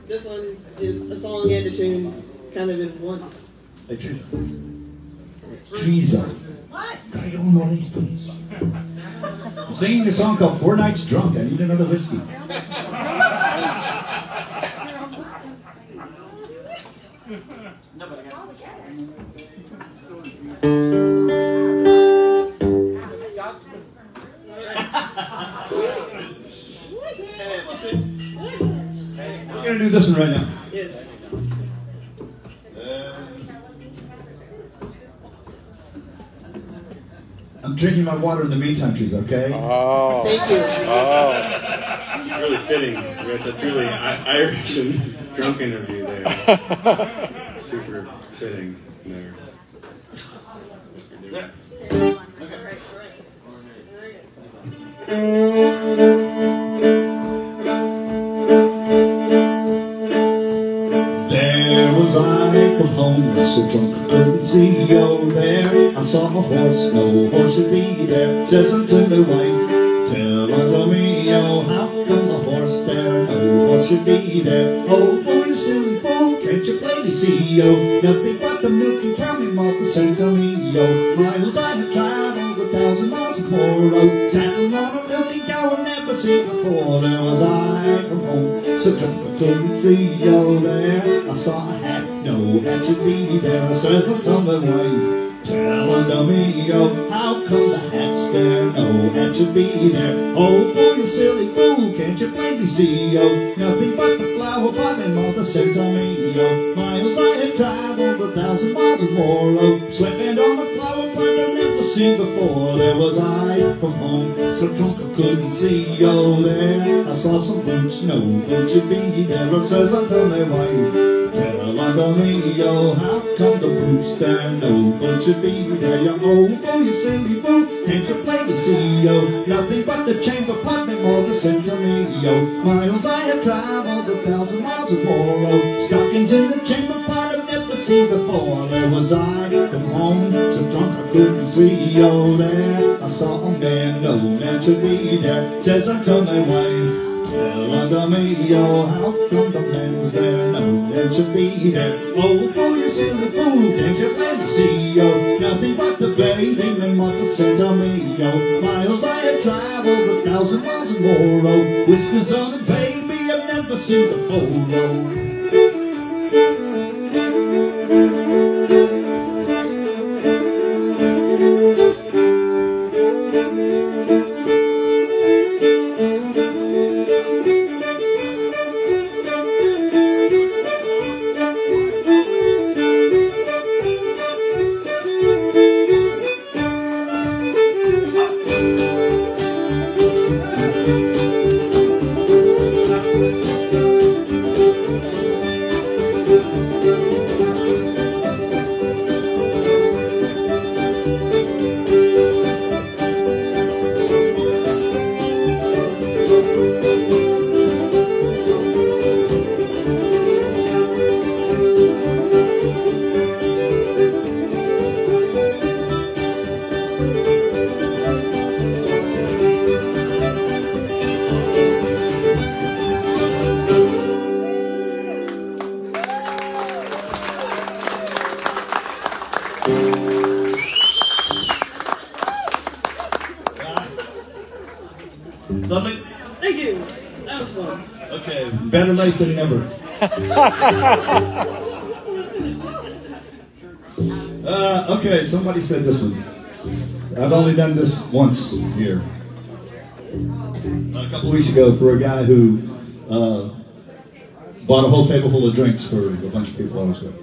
This one is a song and a tune, kind of in one. Hey, Teresa. What? Gotta get one more of these, please. I'm singing a song called Four Nights Drunk. I need another whiskey. You're almost Hey, listen. We're gonna do this one right now. Yes. I'm drinking my water in the meantime, trees, okay? Oh. Thank you. Oh. It's really fitting. It's a truly Irish and drunk interview there. It's super fitting there. There was I come home, so drunk I couldn't see you there. I saw a horse, no horse should be there. Says unto my wife, tell unto me, oh, how come the horse there? No horse should be there. Oh, fool, you silly fool, can't you plainly see, oh, nothing but the milk and cow, me mother sent to me, oh, miles I have traveled, 1,000 miles and more, oh, saddle on a milking cow I've never seen before. There was I come home, so drunk I couldn't see, oh, there. I saw a hat, no hat should be there. I says unto my wife, tell unto me, oh, how come the hat's there? No hat should be there. Oh, fool, you silly fool, can't you plainly see, oh, nothing but the flower pot my mother sent to me, oh, miles I have traveled, 1,000 miles or more, oh, sweatband on a flower pot I've never seen before. There was I from home, so drunk I couldn't see, oh, there. I saw some boots, no boots should be there. I says unto my wife, tell unto me, oh, how come the boots there? No boots should be there. You old fool, you silly fool, can't you plainly see, oh, nothing but the chamber pot my mother sent to me, oh, miles I have traveled, 1,000 miles or more, oh, stockings in the chamber pot I've never seen before. There was I come home, so drunk I couldn't see, oh, there. I saw a man, no man should be there. Says unto my wife, tell unto me, oh, how come the man's there? No man should be there. Oh, fool, you silly fool, can't you plainly see, oh, nothing but the baby my mother sent to me, oh, miles I have traveled, 1,000 miles or more, oh, whiskers on a baby I've never seen before, oh. Lovely? Thank you. That was fun. Okay, better late than never. Okay, somebody said this one. I've only done this once here. A couple weeks ago for a guy who bought a whole table full of drinks for a bunch of people I was with.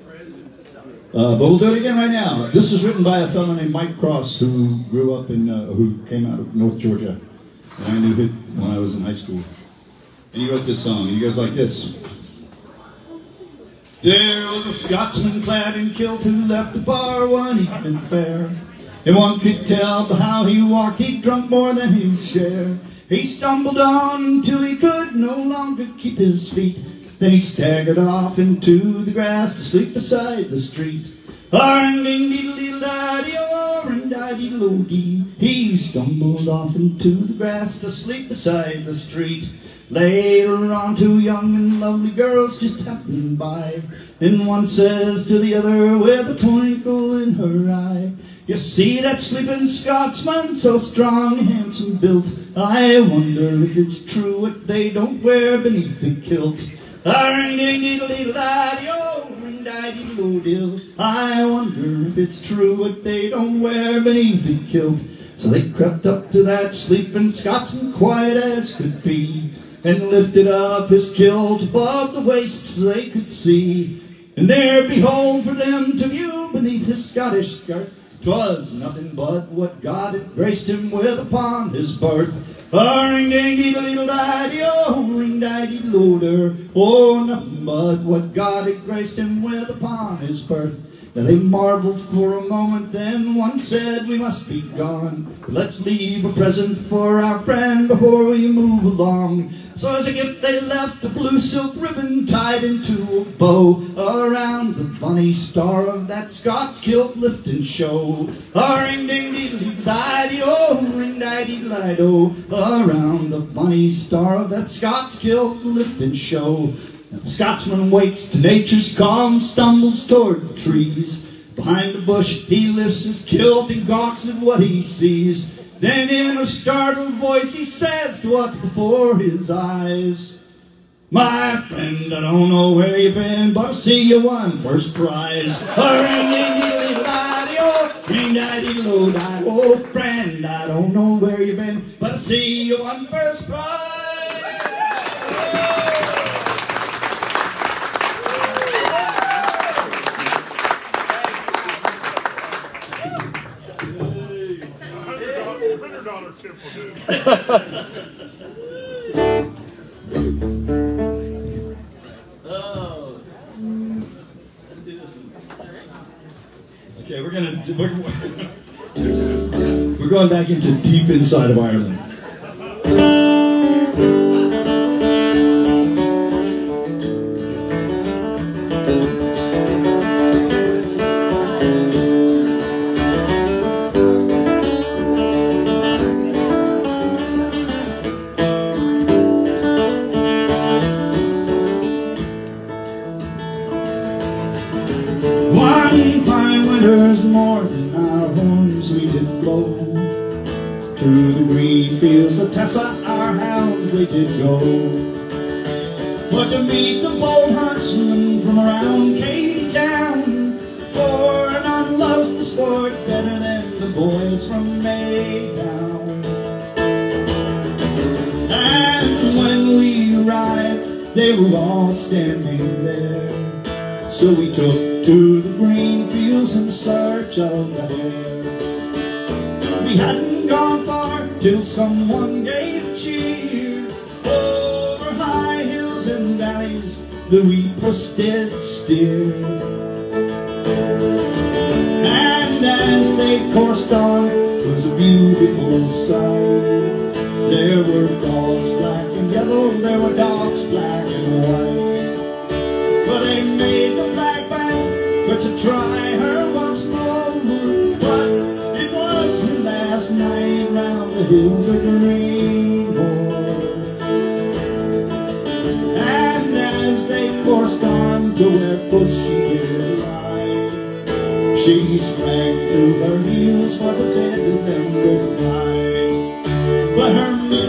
But we'll do it again right now. This was written by a fellow named Mike Cross who grew up in, who came out of North Georgia. And I knew him when I was in high school. And he wrote this song, and he goes like this. There was a Scotsman clad in kilt who left the bar one evening fair. And one could tell by how he walked he'd drunk more than his share. He stumbled on till he could no longer keep his feet. Then he staggered off into the grass to sleep beside the street. He stumbled off into the grass to sleep beside the street. Later on, two young and lovely girls just happened by, and one says to the other with a twinkle in her eye, "You see that sleeping Scotsman, so strong and handsome built? I wonder if it's true what they don't wear beneath the kilt. Ring-ding-dee-dee-dee-dee-oh, ring-dee-dee-dee-dee-oh. I wonder if it's true what they don't wear beneath the kilt." So they crept up to that sleeping Scotsman, quiet as could be, and lifted up his kilt above the waist so they could see. And there, behold, for them to view beneath his Scottish skirt, 'twas nothing but what God had graced him with upon his birth. Ring-ding-dee-dee-dee-dee-oh, ring-dee-dee-dee-dee-oh. Oh, nothing but what God had graced him with upon his birth. Now they marveled for a moment, then one said, "We must be gone. Let's leave a present for our friend before we move along." So as a gift they left a blue silk ribbon tied into a bow around the bonny star of that Scots kilt lift and show. Ring-ding-dee-dee-dee-oh, ring-dee-dee-dee-oh, around the bonny star of that Scots kilt lift and show. Now the Scotsman wakes to nature's call and stumbles toward the trees. Behind a bush he lifts his kilt and gawks at what he sees. Then in a startled voice he says to what's before his eyes, "My friend, I don't know where you've been, but I see you won first prize." Ring-ding-dee-dee-dee-oh, ring-dee-dee-dee-oh. Oh, friend, I don't know where you've been, but I see you won first prize. Oh, let's do this one. Okay, we're going back into deep inside of Ireland. One fine winter's morning, our horns we did blow. To the green fields of Tessa, our hounds they did go. For to meet the bold huntsmen from around Katy town, for none loves the sport better than the boys from Maytown. And when we arrived, they were all standing there. So we took to the green fields in search of the hare. We hadn't gone far till someone gave a cheer. Over high hills and valleys the wee puss did steer. And as they coursed on, 'twas a beautiful sight. There were dogs black and yellow, there were dogs black and white. But they made the black bank for to try her once more. But it wasn't last night round the hills of Greenmore. And as they coursed on to where puss she did lie, she sprang to her heels for to bid them goodbye. But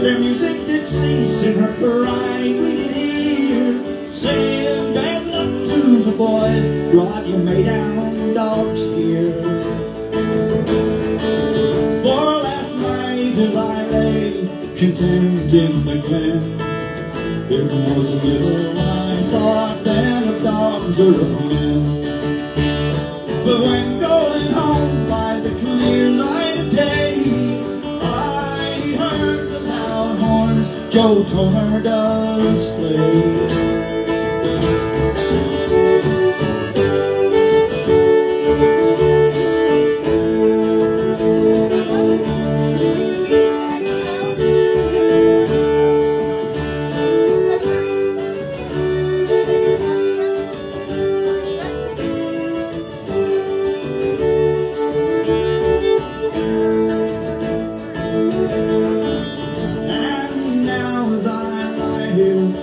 their music did cease and her cry we did hear, saying bad luck to the boys, brought you Maytown dogs here. For last night as I lay content in the glen, it was a little I thought then of dogs or of men. But when going home by the clear light of day, I heard the loud horns Joe Toner does play.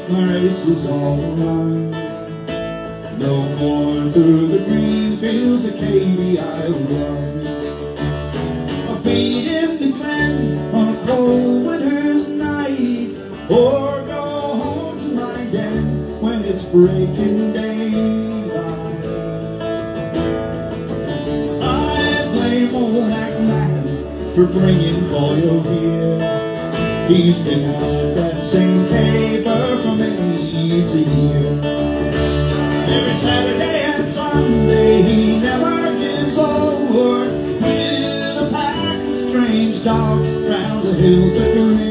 my race is all run. No more through the green fields of Katy I'll run. Or feed in the glen on a cold winter's night, or go home to my den when it's breaking daylight. I blame old Mac Man for bringing Coyle here. He's been at that same paper for many years a year. Every Saturday and Sunday he never gives over, with a pack of strange dogs round the hills of Greenmore.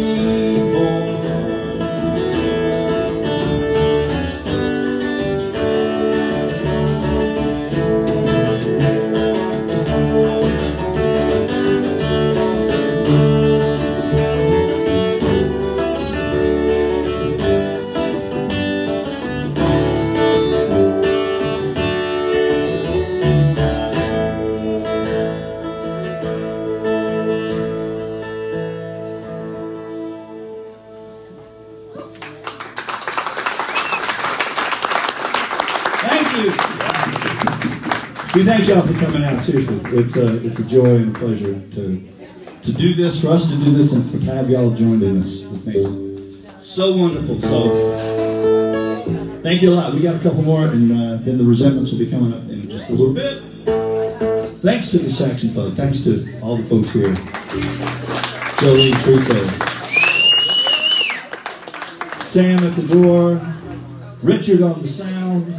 We thank y'all for coming out. Seriously, it's a joy and a pleasure to do this, for us to do this, and to have y'all joined in this with me. So wonderful. So thank you a lot. We got a couple more, and then the Resentments will be coming up in just a little bit. Thanks to the Saxon Club. Thanks to all the folks here. Joey, Teresa, Sam at the door, Richard on the sound.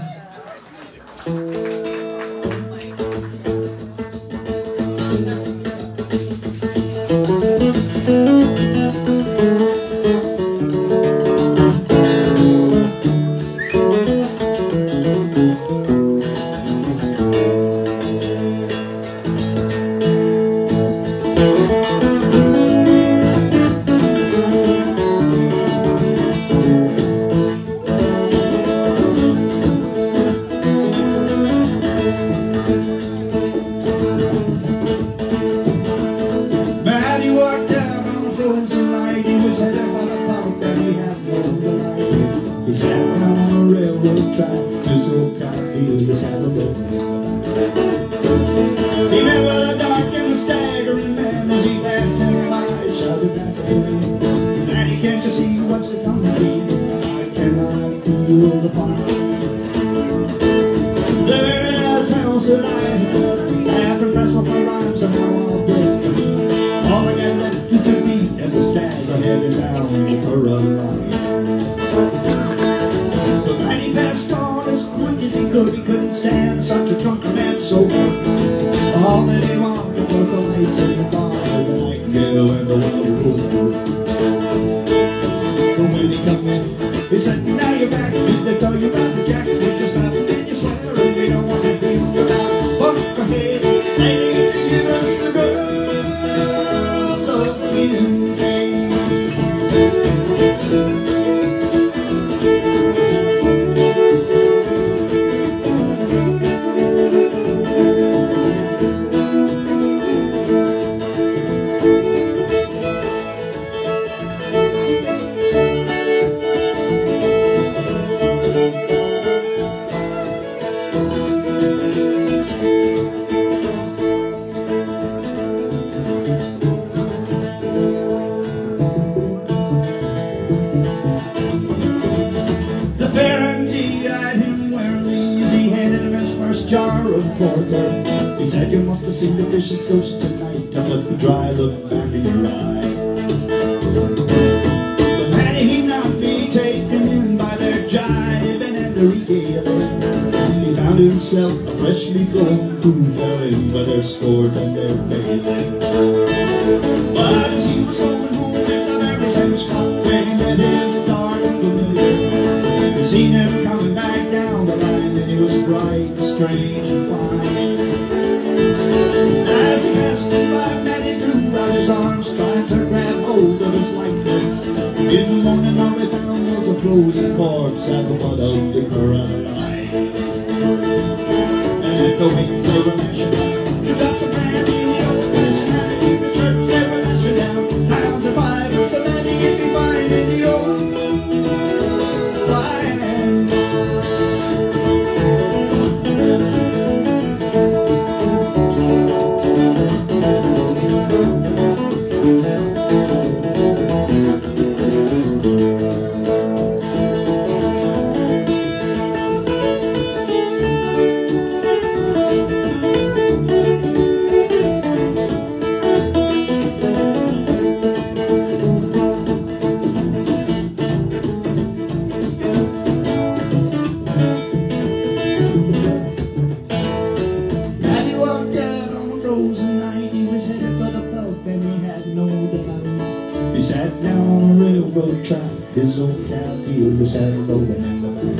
Ulla sat rolling in the back.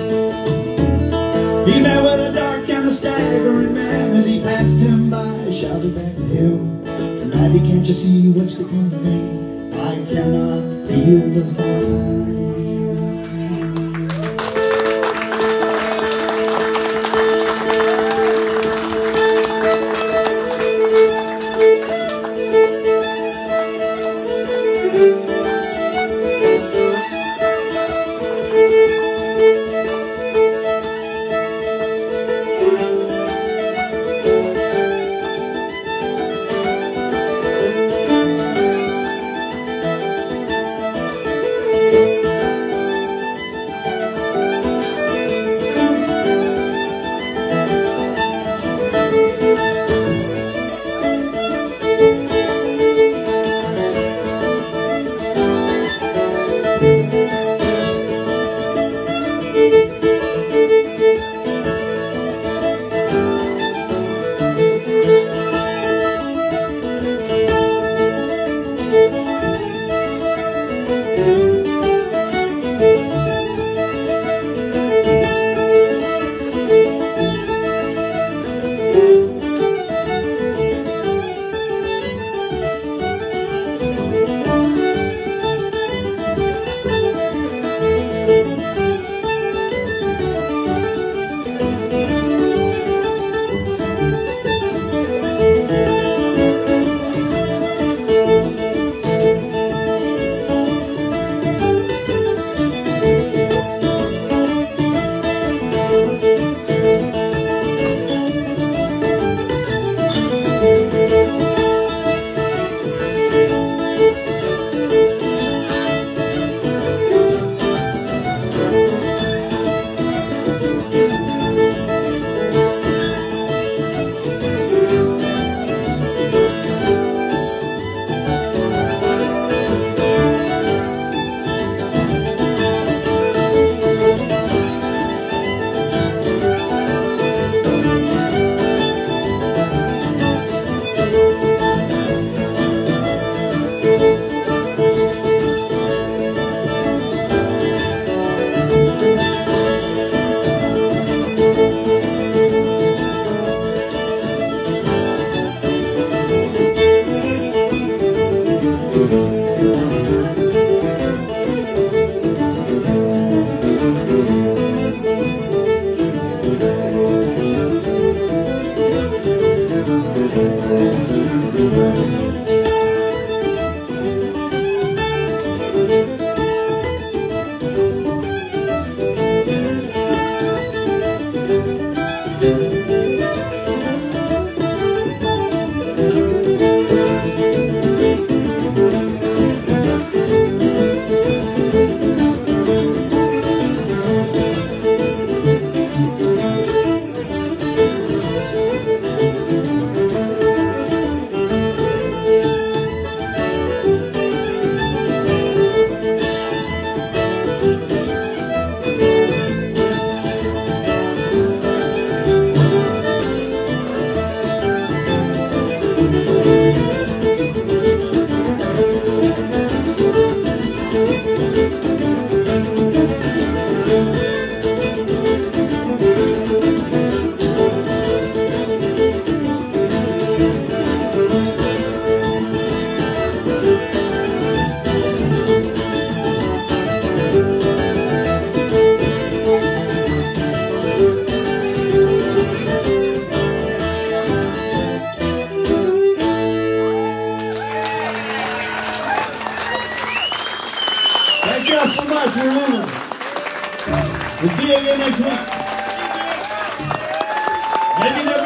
He met with a dark kind of staggering man. As he passed him by, shouted back at him, "Maddie, can't you see what's become of me? I cannot feel the fire." guys so much. You're amazing. We'll see you again next week. Maybe never.